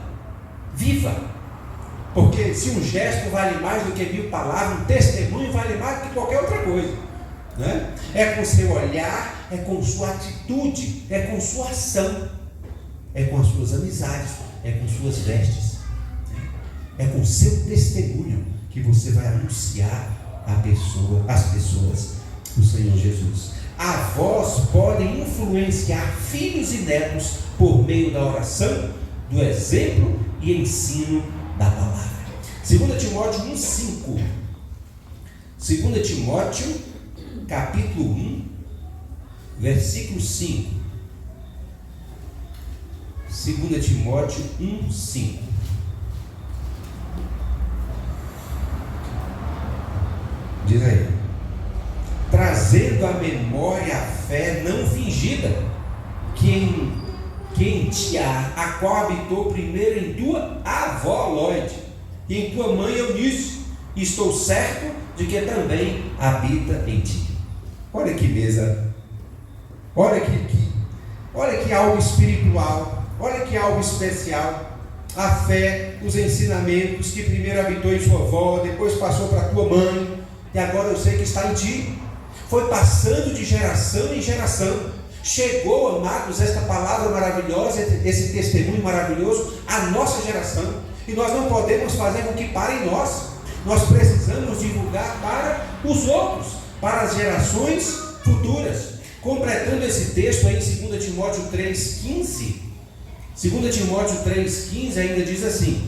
Porque se um gesto vale mais do que 1000 palavras, um testemunho vale mais do que qualquer outra coisa, É com seu olhar, é com sua atitude, é com sua ação, é com as suas amizades, é com suas vestes, é com seu testemunho que você vai anunciar às pessoas o Senhor Jesus. Avós podem influenciar filhos e netos por meio da oração, do exemplo e ensino da palavra. 2 Timóteo 1,5. 2 Timóteo, capítulo 1, versículo 5. 2 Timóteo 1,5. Diz aí: trazendo à memória a fé não fingida, que em ti há, a qual habitou primeiro em tua avó Lóide e em tua mãe Eunice, e estou certo de que também habita em ti. Olha que mesa, olha que algo espiritual, olha que algo especial. A fé, os ensinamentos que primeiro habitou em sua avó, depois passou para tua mãe, e agora eu sei que está em ti. Foi passando de geração em geração. Chegou, amados, esta palavra maravilhosa, esse testemunho maravilhoso à nossa geração, e nós não podemos fazer com que pare em nós. Nós precisamos divulgar para os outros, para as gerações futuras. Completando esse texto aí em 2 Timóteo 3,15, 2 Timóteo 3,15 ainda diz assim: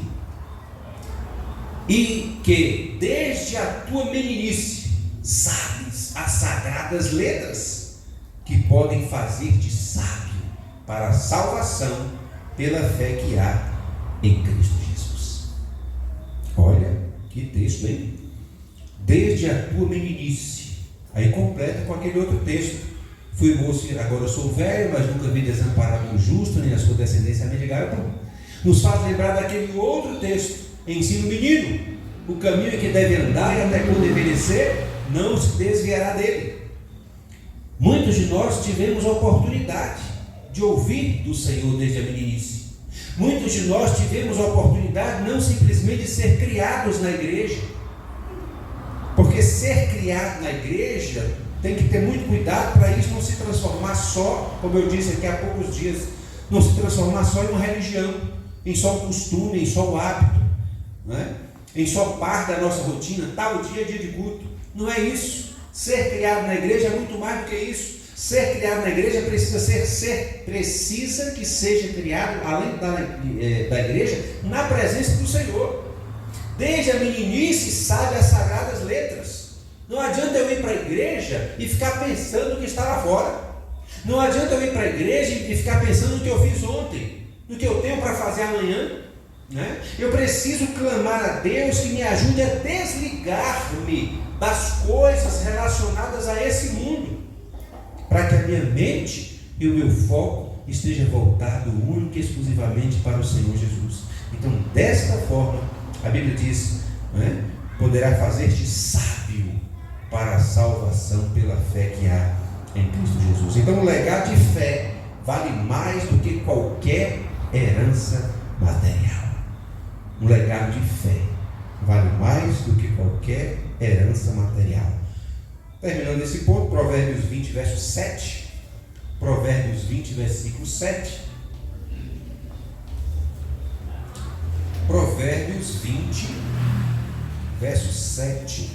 e que desde a tua meninice sabes as sagradas letras, que podem fazer-te sábio para a salvação pela fé que há em Cristo Jesus. Olha que texto, hein? Desde a tua meninice. Aí completa com aquele outro texto. Fui moço, agora eu sou velho, mas nunca vi desamparado o justo, nem a sua descendência mendigar o pão. Nos faz lembrar daquele outro texto. Ensina o menino o caminho em que deve andar, e até quando envelhecer, não se desviará dele. Muitos de nós tivemos a oportunidade de ouvir do Senhor desde a meninice. Muitos de nós tivemos a oportunidade não simplesmente de ser criados na igreja, porque ser criado na igreja tem que ter muito cuidado para isso não se transformar só, como eu disse aqui há poucos dias, não se transformar só em uma religião, em só um costume, em só um hábito, não é? Em só parte da nossa rotina. Tal dia é dia de culto. Não é isso. Ser criado na igreja é muito mais do que isso. Ser criado na igreja precisa que seja criado, além da igreja, na presença do Senhor. Desde a meninice sabe as sagradas letras. Não adianta eu ir para a igreja e ficar pensando no que está lá fora. Não adianta eu ir para a igreja e ficar pensando no que eu fiz ontem, no que eu tenho para fazer amanhã. Eu preciso clamar a Deus que me ajude a desligar-me das coisas relacionadas a esse mundo, para que a minha mente e o meu foco esteja voltado única e exclusivamente para o Senhor Jesus. Então, desta forma, a Bíblia diz, poderá fazer-te sábio para a salvação pela fé que há em Cristo Jesus. Então, o legado de fé vale mais do que qualquer herança material. Um legado de fé vale mais do que qualquer herança material. Terminando esse ponto, Provérbios 20, verso 7. Provérbios 20, versículo 7. Provérbios 20, verso 7.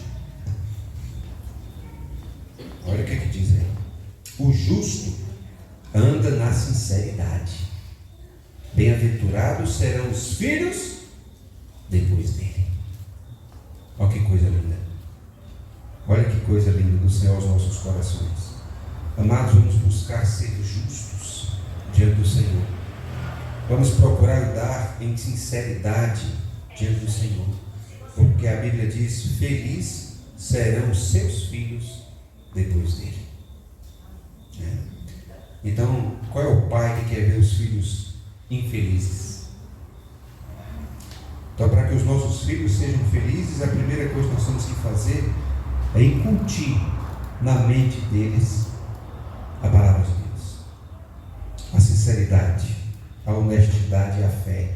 Olha o que diz aí. O justo anda na sinceridade. Bem-aventurados serão os filhos depois dele. Olha que coisa linda. Olha que coisa linda do Senhor aos nossos corações. Amados, vamos buscar ser justos diante do Senhor. Vamos procurar andar em sinceridade diante do Senhor, porque a Bíblia diz: feliz serão os seus filhos depois dele. Então, qual é o pai que quer ver os filhos infelizes? Então, para que os nossos filhos sejam felizes, a primeira coisa que nós temos que fazer é incutir na mente deles a palavra de Deus, a sinceridade, a honestidade e a fé,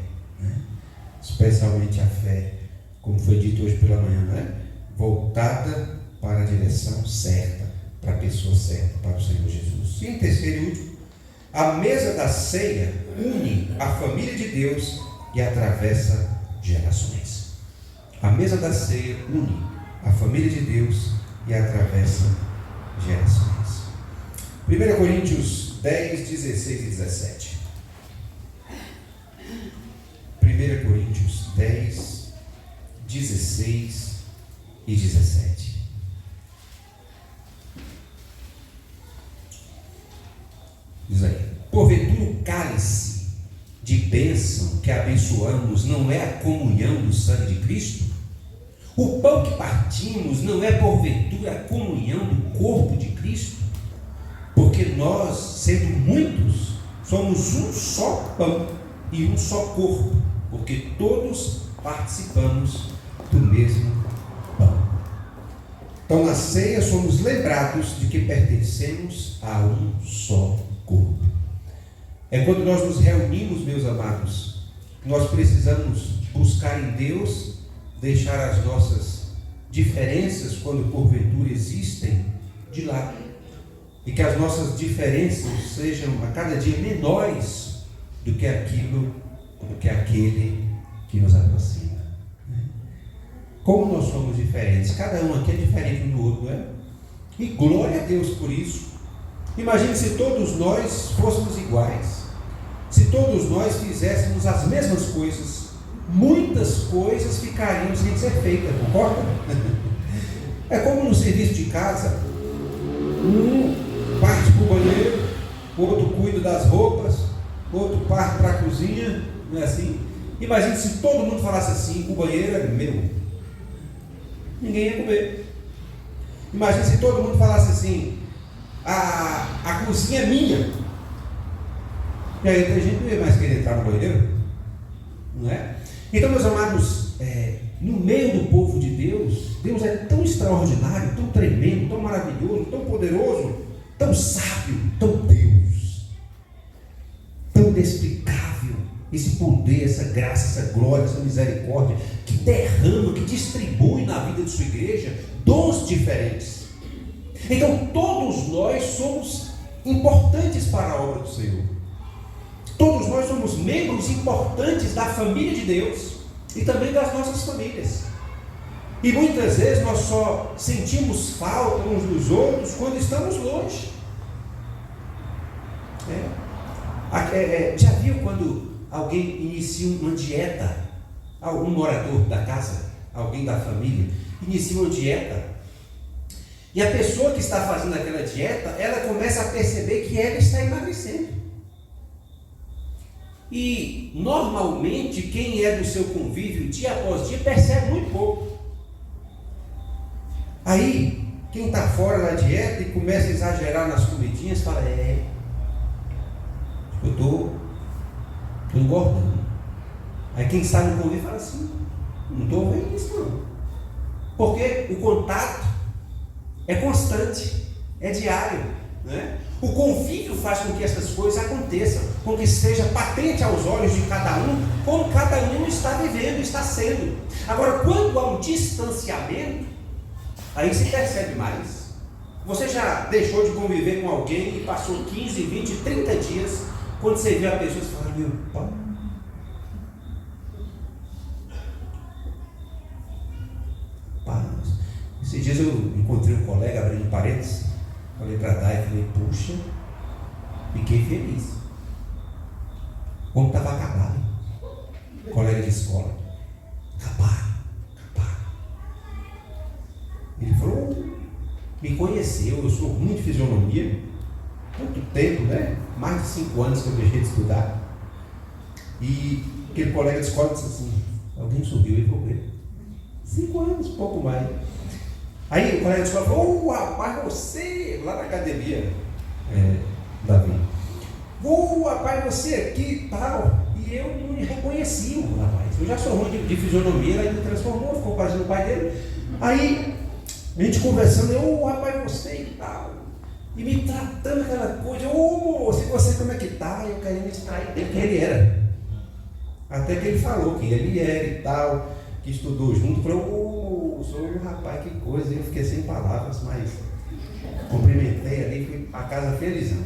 especialmente a fé, como foi dito hoje pela manhã, voltada para a direção certa, para a pessoa certa, para o Senhor Jesus. E em terceiro e último, a mesa da ceia une a família de Deus e atravessa gerações. A mesa da ceia une a família de Deus e atravessa gerações. 1 Coríntios 10, 16 e 17. 1 Coríntios 10, 16 e 17. Diz aí: porventura o cálice de bênção que abençoamos não é a comunhão do sangue de Cristo? O pão que partimos não é porventura a comunhão do corpo de Cristo? Porque nós, sendo muitos, somos um só pão e um só corpo, porque todos participamos do mesmo pão. Então, na ceia somos lembrados de que pertencemos a um só corpo. É quando nós nos reunimos, meus amados, que nós precisamos buscar em Deus, deixar as nossas diferenças, quando porventura existem, de lado. E que as nossas diferenças sejam a cada dia menores do que aquilo, do que aquele que nos aproxima. Como nós somos diferentes, cada um aqui é diferente um do outro, não é? E glória a Deus por isso. Imagine se todos nós fôssemos iguais, se todos nós fizéssemos as mesmas coisas, muitas coisas ficariam sem ser feitas, concorda? É como no serviço de casa, um parte para o banheiro, outro cuida das roupas, outro parte para a cozinha, não é assim? Imagine se todo mundo falasse assim, o banheiro é meu. Ninguém ia comer. Imagine se todo mundo falasse assim, a cozinha é minha. E aí a gente não ia mais querer entrar no banheiro, não é? Então, meus amados, no meio do povo de Deus, Deus é tão extraordinário, tão tremendo, tão maravilhoso, tão poderoso, tão sábio, tão Deus, tão inexplicável, esse poder, essa graça, essa glória, essa misericórdia, que derrama, que distribui na vida de sua igreja dons diferentes. Então todos nós somos importantes para a obra do Senhor. Todos nós somos membros importantes da família de Deus e também das nossas famílias. E muitas vezes nós só sentimos falta uns dos outros quando estamos longe. Já viu quando alguém inicia uma dieta, um morador da casa, alguém da família, inicia uma dieta, e a pessoa que está fazendo aquela dieta, ela começa a perceber que ela está emagrecendo. E normalmente quem é do seu convívio dia após dia percebe muito pouco. Aí quem está fora da dieta e começa a exagerar nas comidinhas fala, eu estou engordando. Aí quem está no convívio fala assim, não estou vendo isso não. Porque o contato é constante, é diário, né? O convívio faz com que essas coisas aconteçam, com que seja patente aos olhos de cada um, como cada um está vivendo, está sendo. Agora, quando há um distanciamento, aí se percebe mais. Você já deixou de conviver com alguém e passou 15, 20, 30 dias, quando você vê a pessoa, você fala, meu pai. Esses dias eu encontrei um colega abrindo parênteses, falei para Dai e falei, puxa, fiquei feliz. Como estava acabado. Colega de escola. Acabado. Ele falou, me conheceu, eu sou ruim de fisionomia, muito tempo, né? Mais de 5 anos que eu deixei de estudar. E aquele colega de escola disse assim, alguém subiu e ficou ele. 5 anos, pouco mais. Aí o colega de escola falou, rapaz, você, lá na academia, Davi, rapaz, você aqui e tal. E eu não me reconheci o rapaz. Eu já sou ruim de fisionomia, ele me transformou, ficou parecendo o pai dele. Aí, a gente conversando, rapaz, você e tal. E me tratando aquela coisa, moço, você como é que tá? Eu queria me distrair dele, quem ele era. Até que ele falou que ele era e tal, que estudou junto, falou, sou um rapaz, que coisa, eu fiquei sem palavras, mas cumprimentei ali, fui para casa felizão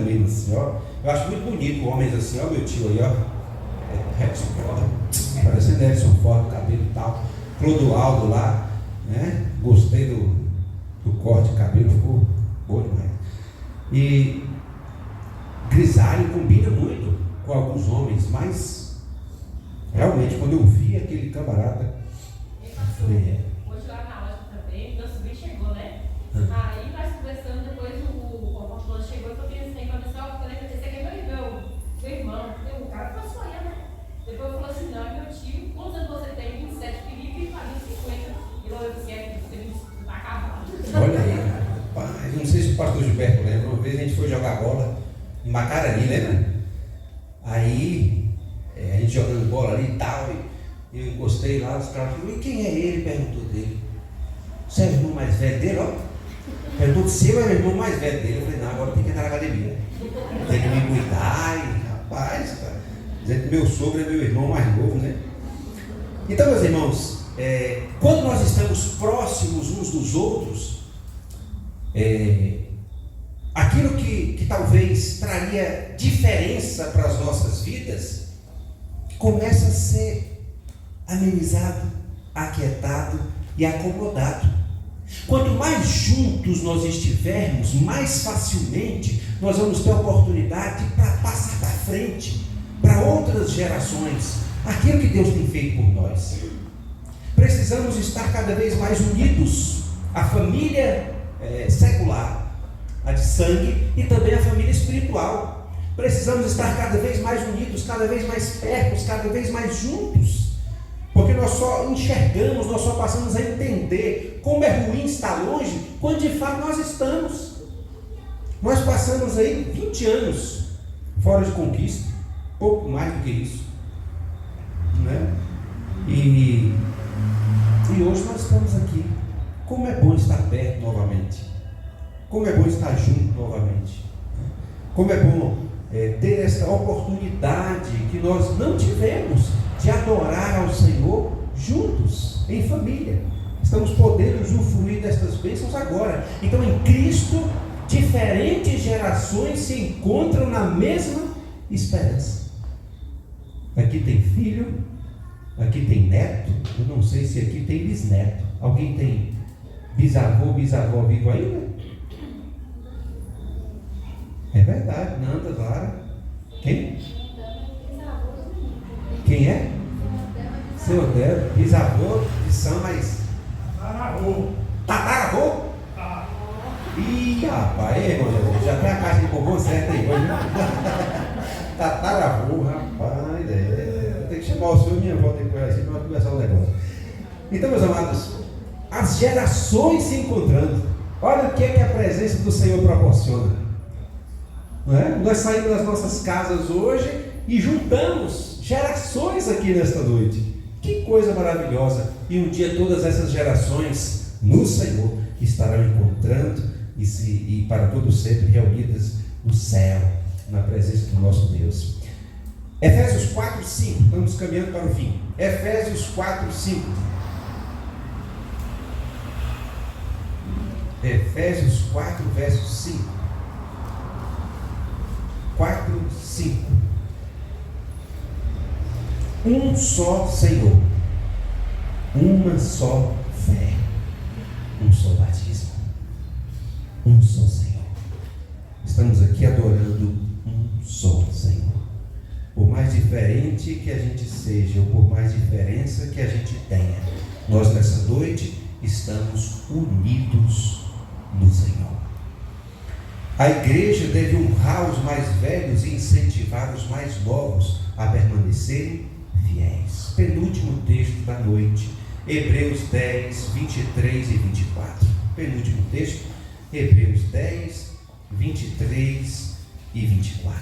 mesmo, assim, ó. Eu acho muito bonito homens assim, ó, meu tio aí, ó, parecendo Edson Ford, cabelo e tal, Clodoaldo lá, né, gostei do corte de cabelo, ficou bom demais. E grisalho combina muito com alguns homens, mas realmente quando eu vi aquele camarada, hoje lá na loja também, meu sobrinho chegou, né? Aí nós conversando, depois o computador chegou e falou assim, esse aqui é meu irmão. O cara ficou sonhando, né? Depois falou assim, não, é meu tio, quantos anos você tem? 27, Felipe, e Fabinho 50. E logo eu disse, você tá acabado. Olha aí, rapaz, não sei se o pastor Gilberto lembra, uma vez a gente foi jogar bola em Macarani, lembra? Aí, a gente jogando bola ali e tal, eu encostei lá, os caras falaram, e quem é ele? Perguntou dele. Você é o irmão mais velho dele, ó? Perguntou se eu era o irmão mais velho dele. Eu falei, não, agora tem que entrar na academia. Tem que me cuidar, e, rapaz, cara. Dizendo que meu sogro é meu irmão mais novo, né? Então, meus irmãos, quando nós estamos próximos uns dos outros, aquilo que talvez traria diferença para as nossas vidas, começa a ser amenizado, aquietado e acomodado. Quanto mais juntos nós estivermos, mais facilmente nós vamos ter oportunidade para passar para frente, para outras gerações, aquilo que Deus tem feito por nós. Precisamos estar cada vez mais unidos. A família secular, a de sangue e também a família espiritual. Precisamos estar cada vez mais unidos, cada vez mais perto, cada vez mais juntos, porque nós só enxergamos, nós só passamos a entender como é ruim estar longe, quando de fato nós estamos. Nós passamos aí 20 anos fora de conquista, pouco mais do que isso, né? E hoje nós estamos aqui. Como é bom estar perto novamente, como é bom estar junto novamente, como é bom ter essa oportunidade que nós não tivemos de adorar ao Senhor juntos, em família. Estamos podendo usufruir destas bênçãos agora. Então, em Cristo, diferentes gerações se encontram na mesma esperança. Aqui tem filho, aqui tem neto, eu não sei se aqui tem bisneto. Alguém tem bisavô, bisavó vivo ainda? É verdade, Nanda, Lara. Quem? Quem é? Seu Otero, bisavô de São, mas... Tataravô. Tataravô? Ih, rapaz, irmão, já tem a caixa de bombom certa aí, hoje. Tataravô, rapaz, tem que chamar o senhor e minha avó depois assim para conversar o negócio. Então, meus amados, as gerações se encontrando. Olha o que é que a presença do Senhor proporciona. Não é? Nós saímos das nossas casas hoje e juntamos gerações aqui nesta noite. Que coisa maravilhosa! E um dia todas essas gerações no Senhor estarão encontrando e para todo sempre reunidas no céu, na presença do nosso Deus. Efésios 4, 5. Estamos caminhando para o fim. Efésios 4, 5. Efésios 4, verso 5. 4, 5. Um só Senhor, uma só fé, um só batismo, um só Senhor. Estamos aqui adorando um só Senhor. Por mais diferente que a gente seja, ou por mais diferença que a gente tenha, nós nessa noite estamos unidos no Senhor. A igreja deve honrar os mais velhos e incentivar os mais novos a permanecerem fiéis. Penúltimo texto da noite, Hebreus 10, 23 e 24. Penúltimo texto, Hebreus 10, 23 e 24.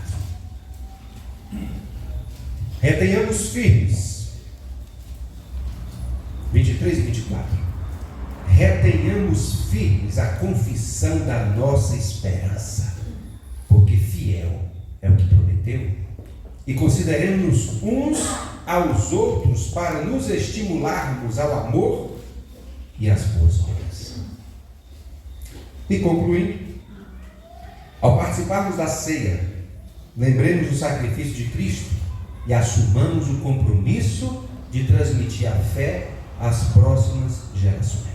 Retenhamos firmes. 23 e 24. Retenhamos firmes a confissão da nossa esperança, porque fiel é o que prometeu. E consideremos uns aos outros para nos estimularmos ao amor e às boas obras. E concluindo, ao participarmos da ceia, lembremos do sacrifício de Cristo e assumamos o compromisso de transmitir a fé às próximas gerações.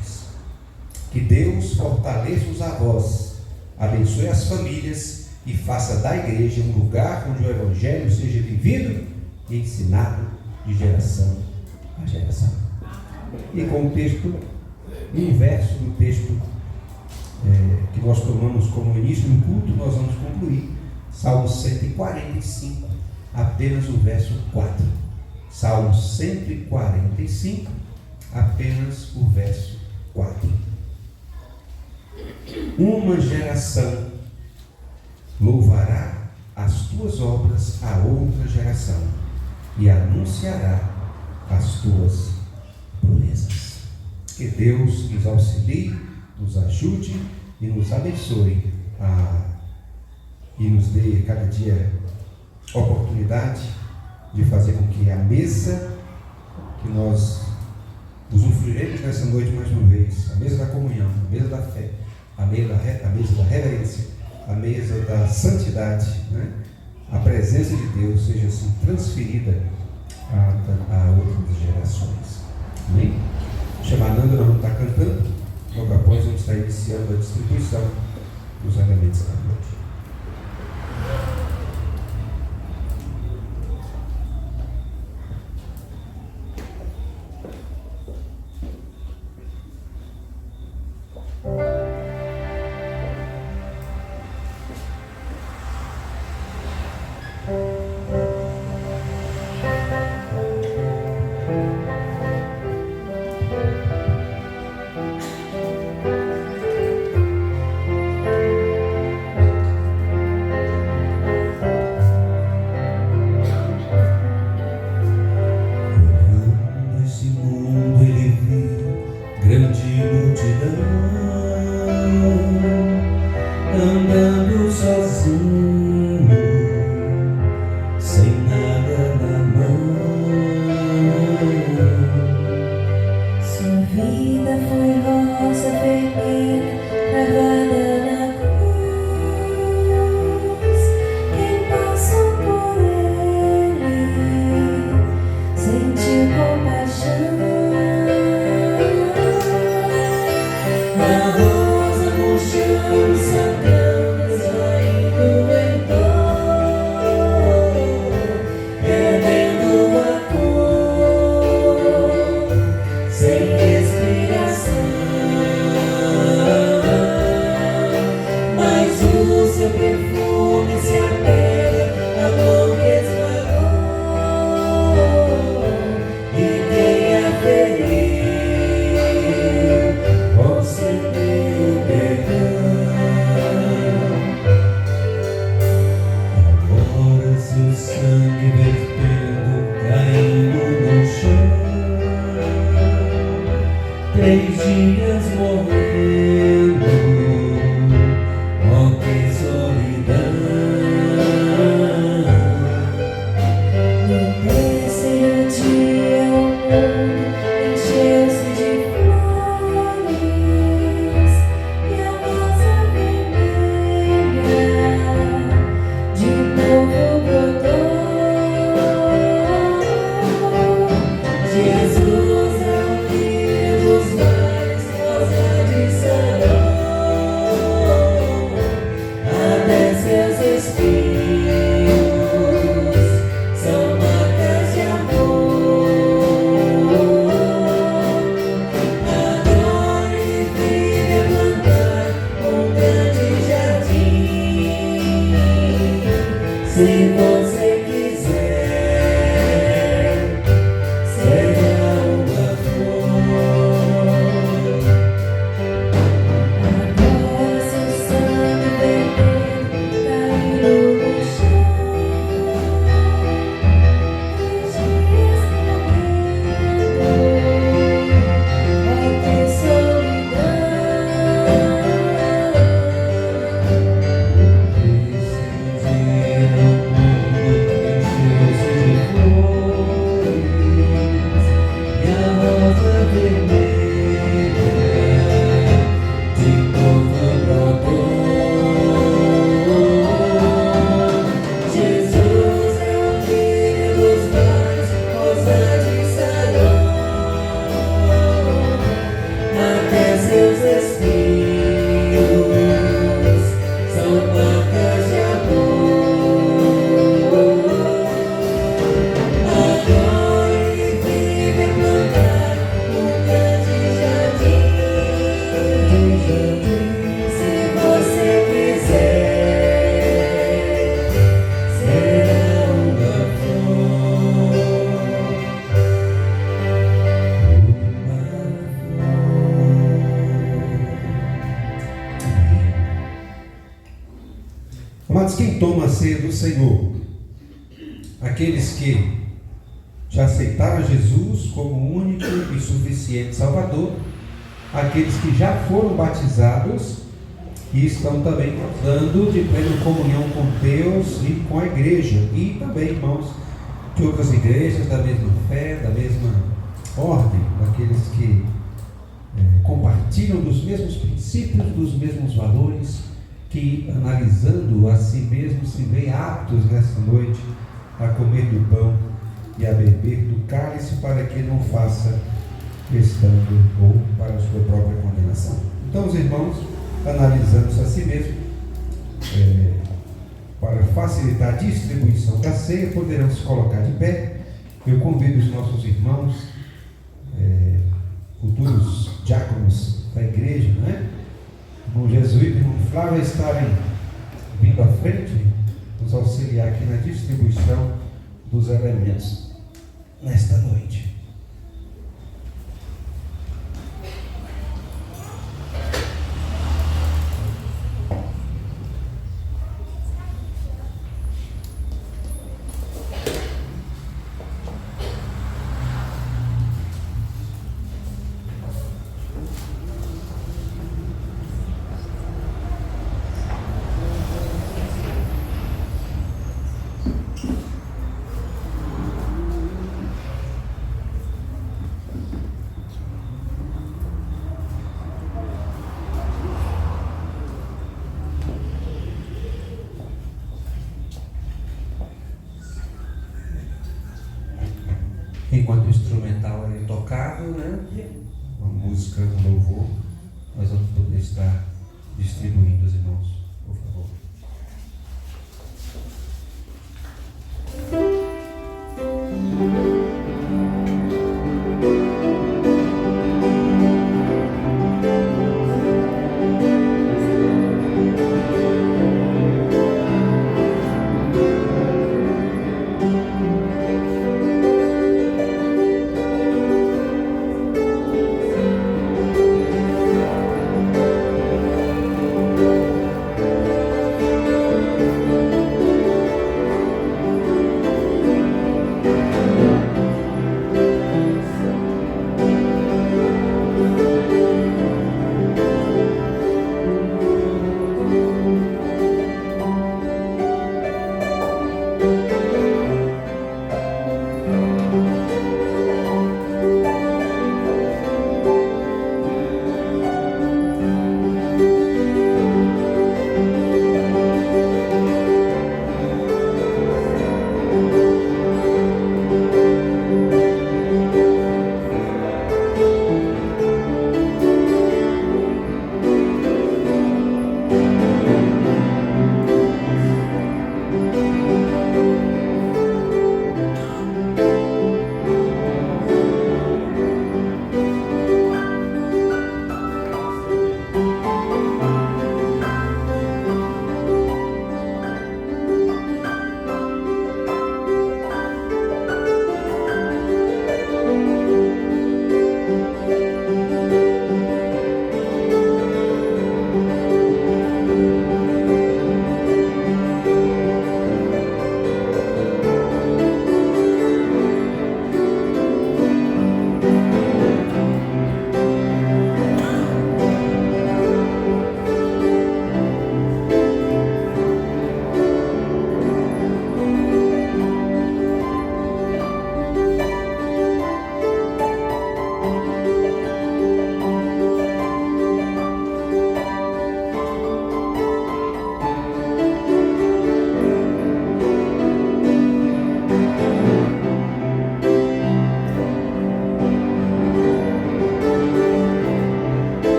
Que Deus fortaleça os avós, abençoe as famílias e faça da igreja um lugar onde o Evangelho seja vivido e ensinado de geração a geração. E com o texto, um verso do texto que nós tomamos como início do culto, nós vamos concluir. Salmo 145, apenas o verso 4. Salmo 145, apenas o verso 4. Uma geração louvará as tuas obras a outra geração e anunciará as tuas proezas. Que Deus nos auxilie, nos ajude e nos abençoe e nos dê cada dia oportunidade de fazer com que a mesa que nós usufruiremos nessa noite mais uma vez, a mesa da comunhão, a mesa da fé, a mesa da reverência, a mesa da santidade, né? A presença de Deus seja assim transferida a outras gerações. Amém? Chamananda, nós vamos estar cantando, logo após vamos estar iniciando a distribuição dos elementos da noite. vida foi rosa vermelha cravada na cruz. Quem passou por ele sentiu compaixão. A rosa murchando, sangrando, esvaindo em dor, perdendo a cor, sem respiração. Mas o seu perfume se apega à mão que esmagou, e quem a feriu concedeu perdão. Agora seu sangue vertendo, caindo no chão, 3 dias morrendo, oh que solidão. No terceiro dia o mundo encheu-se de flores, e a rosa vermelha de novo brotou. Jesus é o filho dos mares, rosa de Sarão, até seus espinhos são marcas de amor. Adore e vive a plantar um grande jardim. Se você quiser, será uma flor. Agora seu sangue vermelho caindo no chão, 3 dias morrendo, oh que solidão. Amados, quem toma a ceia do Senhor? Aqueles que já aceitaram Jesus como único e suficiente Salvador, aqueles que já foram batizados e estão também dando de plena comunhão com Deus e com a igreja, e também irmãos de outras igrejas da mesma fé, da mesma ordem, daqueles que compartilham dos mesmos princípios, dos mesmos valores, que analisando a si mesmos se veem aptos nesta noite a comer do pão e a beber do cálice, para que não faça estando ou para a sua própria condenação. Então, os irmãos, analisando-se a si mesmo, para facilitar a distribuição da ceia, poderão se colocar de pé. Eu convido os nossos irmãos, futuros diáconos da igreja, não é? Irmão Jesuíta e irmão Flávio, a estarem vindo à frente, nos auxiliar aqui na distribuição dos elementos nesta noite. enquanto o instrumental é tocado, né? Uma música, um louvor, nós vamos poder estar distribuindo os irmãos, por favor.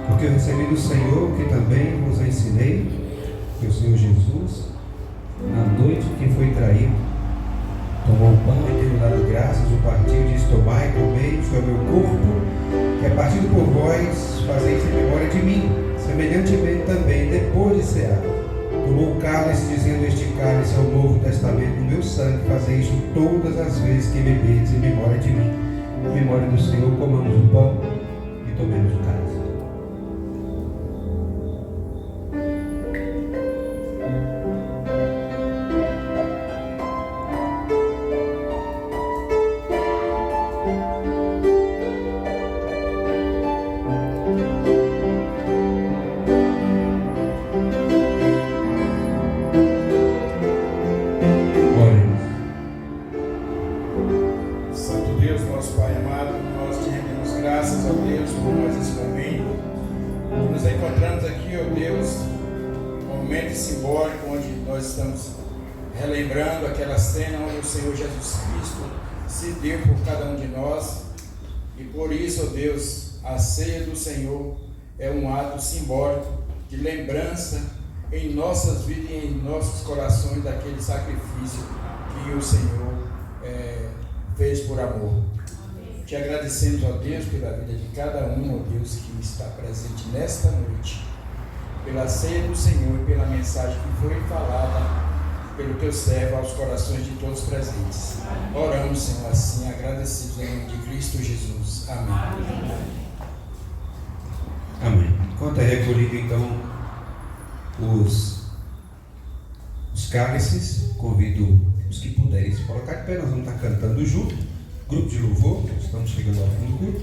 Porque eu recebi do Senhor, que também vos ensinei, que o Senhor Jesus, que foi traído. Tomou o pão e, tendo dado graças, o partiu e disse: tomai e comei, isto é o meu corpo, que é partido por vós, fazei isso em memória de mim. Semelhantemente também, depois de cear, tomou o cálice, dizendo: este cálice é o novo testamento no meu sangue, fazei isso todas as vezes que bebedes em memória de mim. Em memória do Senhor, comamos o pão e tomemos o cálice. Relembrando aquela cena onde o Senhor Jesus Cristo se deu por cada um de nós, e por isso, ó Deus, a ceia do Senhor é um ato simbólico de lembrança em nossas vidas e em nossos corações daquele sacrifício que o Senhor fez por amor. Te agradecemos, ó Deus, pela vida de cada um, ó Deus, que está presente nesta noite, pela ceia do Senhor e pela mensagem que foi falada pelo teu servo aos corações de todos presentes. Oramos, Senhor, assim, agradecidos em nome de Cristo Jesus. Amém. Amém. Enquanto é recolhido, então, os cálices, convido os que puderem se colocar de pé. Nós vamos estar cantando junto. Grupo de louvor, estamos chegando ao fim do culto.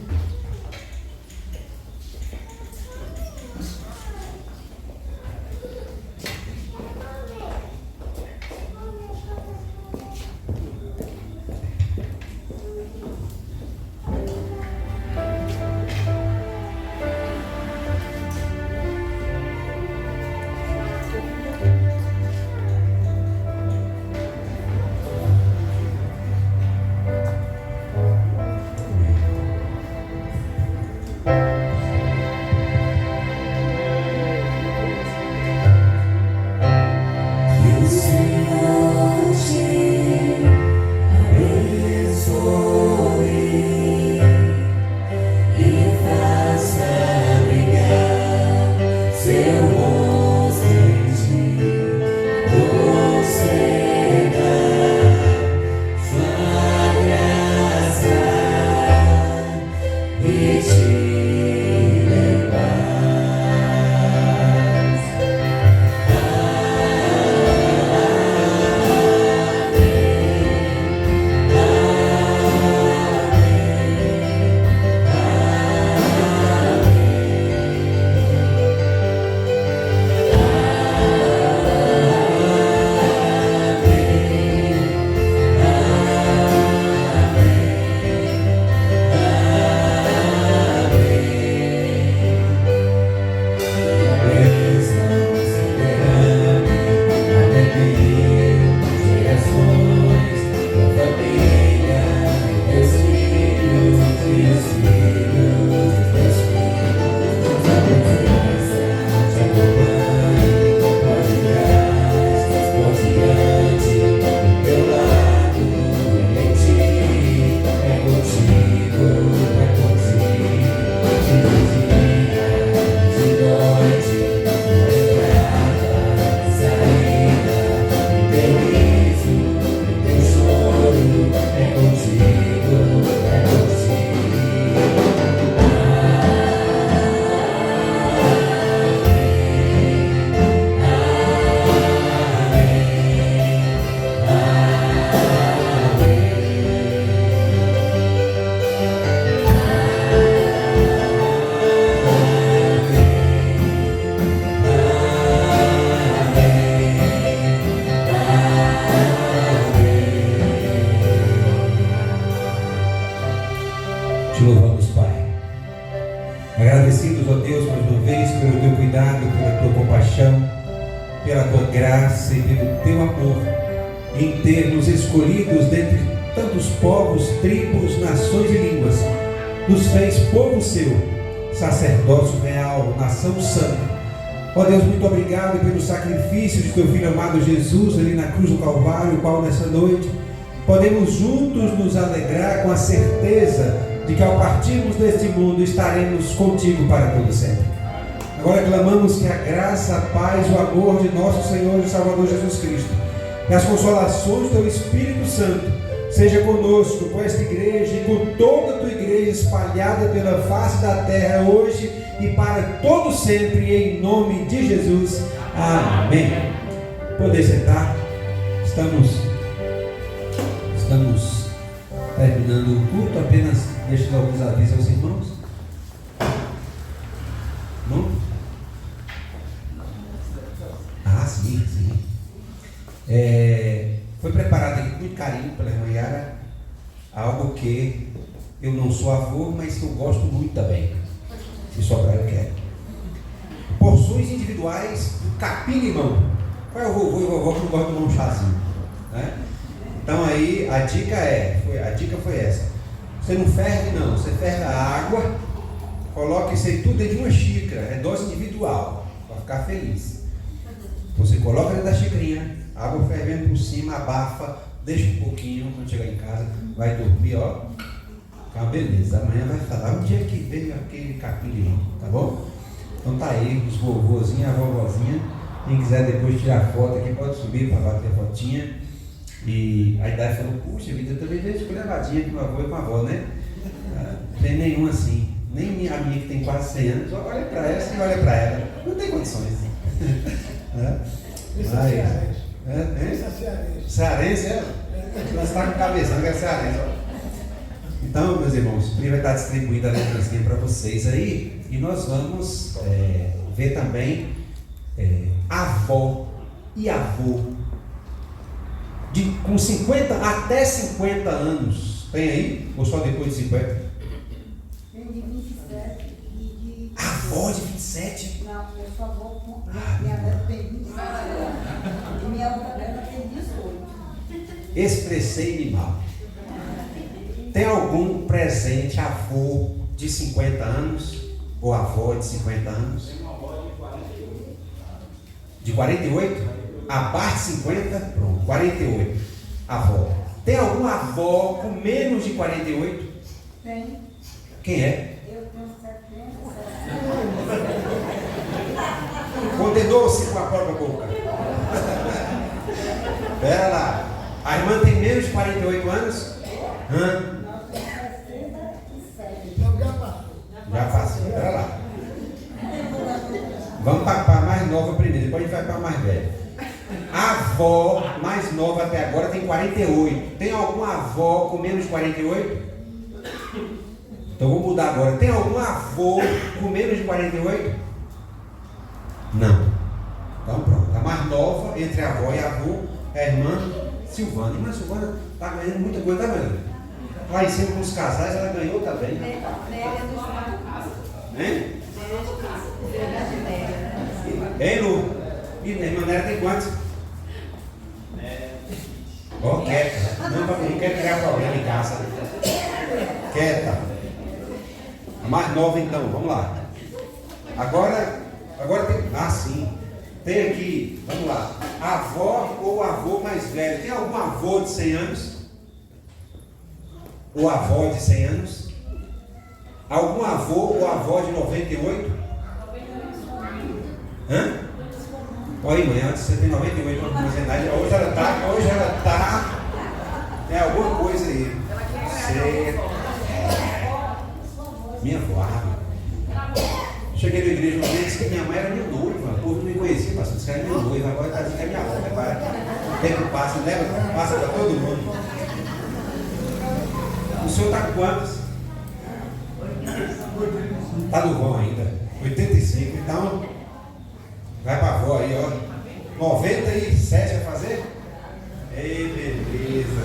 Agradecidos, ó Deus, mais uma vez, pelo teu cuidado, pela tua compaixão, pela tua graça e pelo teu amor, em ter nos escolhidos dentre tantos povos, tribos, nações e línguas. Nos fez povo seu, sacerdócio real, nação santa, Ó Deus, muito obrigado pelo sacrifício de teu Filho amado Jesus ali na cruz do Calvário, o qual nessa noite podemos juntos nos alegrar com a certeza de que ao partirmos deste mundo estaremos contigo para todo sempre. Agora clamamos que a graça, a paz, o amor de nosso Senhor e Salvador Jesus Cristo e as consolações do teu Espírito Santo seja conosco, com esta igreja e com toda a tua igreja espalhada pela face da terra hoje e para todo sempre, em nome de Jesus. Amém. Poder sentar. Estamos terminando o culto. Apenas deixo alguns avisos aos irmãos. Não? Ah, sim. Foi preparado aqui com muito carinho pela irmã Yara algo que eu não sou avô, mas que eu gosto muito também. Se sobrar eu quero. Porções individuais do capim-limão. Qual é o vovô e vovó que não gosta de tomar um chazinho? Né? Então aí a dica foi essa. Você não ferve não, você ferve a água, coloca isso aí tudo dentro de uma xícara, é dose individual, para ficar feliz. Então você coloca dentro da xicrinha, água fervendo por cima, abafa, deixa um pouquinho, quando chegar em casa, vai dormir, ó. Tá, beleza, amanhã vai falar o dia que veio aquele capim-limão, tá bom? Então tá aí, os vovozinhos, a vovozinha. Quem quiser depois tirar foto aqui, pode subir para bater fotinha. E a idade falou, puxa vida, eu também vejo levadinha com o avô e com a avó, né? Não tem nenhum assim, nem a minha que tem quase 100 anos, olha para essa e olha para ela. Não tem condições. Isso é cearense. Cearense, é? Nós estamos com cabeça, não é cearense. Então, meus irmãos, o Pri vai estar distribuindo a letrinha para vocês aí. E nós vamos ver também avó e avô com 50 até 50 anos. Tem aí? Ou só depois de 50? Tem de 27 e de... Avó de 27? Não, eu só vou com... Minha neta tem 27 e minha outra neta tem 18. Expressei-me mal. Tem algum presente avô de 50 anos? Ou avó de 50 anos? De 48? Abaixo de 50? Pronto, 48. Avó. Tem alguma avó com menos de 48? Tem. Quem é? Eu tenho 70. Condenou-se com a própria boca. Pera lá. A irmã tem menos de 48 anos? Hã? Já passou, pera lá. Vamos para a mais nova primeiro, depois a gente vai para a mais velha. A avó mais nova até agora tem 48. Tem alguma avó com menos de 48? Então vou mudar agora. Tem algum avô com menos de 48? Não. Então pronto. A mais nova entre a avó e a avô é a irmã Silvana. A irmã Silvana está ganhando muita coisa, tá vendo? Lá em cima com os casais ela ganhou também. Hein? Hein, Lu? E a irmã Nélia tem quantos? Ó, quieta. Não quer criar problema em casa. Quieta. A mais nova então, vamos lá. Agora tem. Ah, sim. Tem aqui, vamos lá. Avó ou avô mais velho. Tem algum avô de 100 anos? Ou avó de 100 anos? Algum avô ou avó de 98? Hã? Olha aí, mãe, você tem 98 anos de idade. Hoje ela tá. Tem alguma coisa aí. Você... Minha avó. Cheguei na igreja uma vez e disse que minha mãe era minha noiva. O povo não me conhecia, pastor. Disse que era minha noiva. Agora está dizendo que é minha avó. O tempo passa, passa para todo mundo. O senhor está com quantos? Está no vão ainda. 85. Então, vai para a avó aí, ó. 97 vai fazer? Ei, beleza.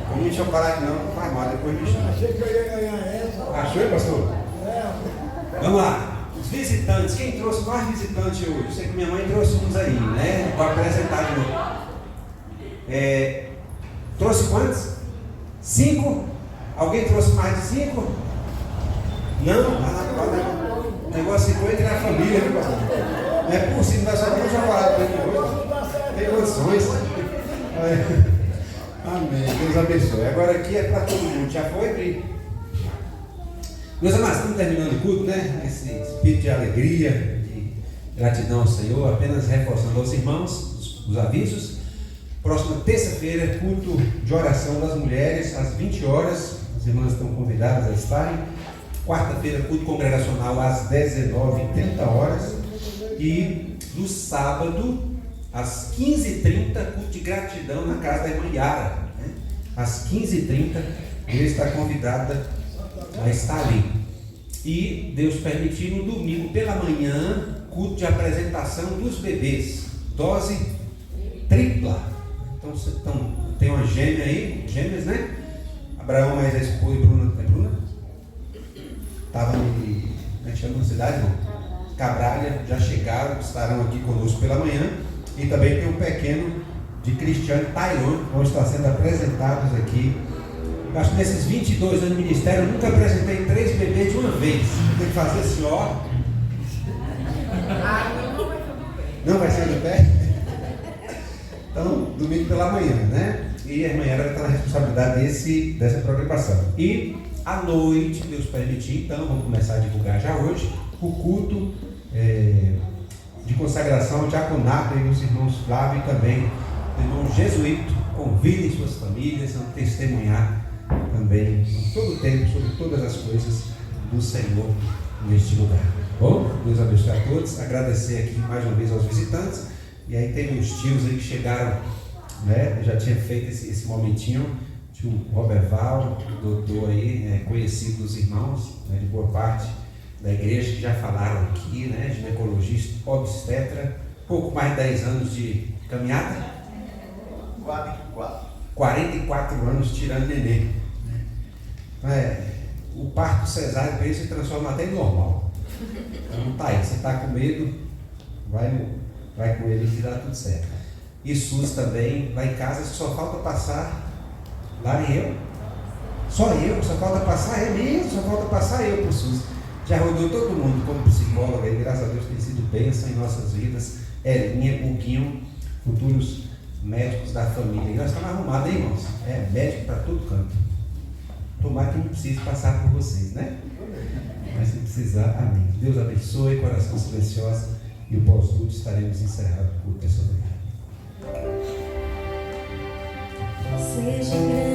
Não me chocolate não faz mal, depois me chama. Achei que eu ia ganhar essa. Achou, pastor? É. Vamos lá. Os visitantes, quem trouxe mais visitantes hoje? Eu sei que minha mãe trouxe uns aí, né? Para apresentar de novo. Trouxe quantos? 5? Alguém trouxe mais de 5? Não? O negócio ficou entre a família, viu, pastor? Não é possível, não é só para jogar hoje. Tem condições. Amém. Deus abençoe. Agora aqui é para todo mundo. Já foi, Pri? Meus amados, estamos terminando o culto, né? Esse espírito de alegria, de gratidão ao Senhor, apenas reforçando aos irmãos os avisos. Próxima terça-feira, culto de oração das mulheres, às 20 horas. As irmãs estão convidadas a estarem. Quarta-feira, culto congregacional às 19h30. E no sábado, às 15h30, culto de gratidão na casa da irmã Yara. Né? Às 15h30, a igreja está convidada a estar ali. E Deus permitir, no domingo pela manhã, culto de apresentação dos bebês. Dose tripla. Então tem uma gêmea aí, gêmeas, né? Abraão mais a esposa e Bruna. É Bruna? Estava em. Como é que chama a cidade? Não? Cabralha, já chegaram, estarão aqui conosco pela manhã. E também tem um pequeno de Cristiano Taiwan, vão estar sendo apresentados aqui. Eu acho que nesses 22 anos de ministério, eu nunca apresentei 3 bebês de uma vez. Eu tenho que fazer assim, ó. Não vai ser do pé? Então, domingo pela manhã, né? E a irmã Yara está na responsabilidade dessa programação. E à noite, Deus permitir, então, vamos começar a divulgar já hoje, o culto de consagração, diaconato aí dos irmãos Flávio e também do irmão Jesuíto. Convidem suas famílias a testemunhar também todo o tempo sobre todas as coisas do Senhor neste lugar. Bom, Deus abençoe a todos. Agradecer aqui mais uma vez aos visitantes. E aí tem meus tios aí que chegaram, né? Eu já tinha feito esse momentinho. Tio Roberval, doutor aí, conhecido dos irmãos, né, de boa parte da igreja, que já falaram aqui, né? Ginecologista, obstetra, pouco mais de 10 anos de caminhada. 44 anos tirando neném. O parto cesáreo para ele se transforma até em normal. Então tá aí, você está com medo, vai com ele que dá tudo certo. E SUS também, lá em casa só falta passar, lá eu, só falta passar, é mesmo, só falta passar eu pro SUS. Já rodou todo mundo como psicóloga e graças a Deus tem sido bênção em nossas vidas. Elinha, Buquinho, futuros médicos da família. E nós estamos arrumados, hein, irmãos? Médico para todo canto. Tomara que não precise passar por vocês, né? Mas se precisar, amém. Deus abençoe, coração silencioso. E o pós-culto estaremos encerrados por essa manhã. Seja grande.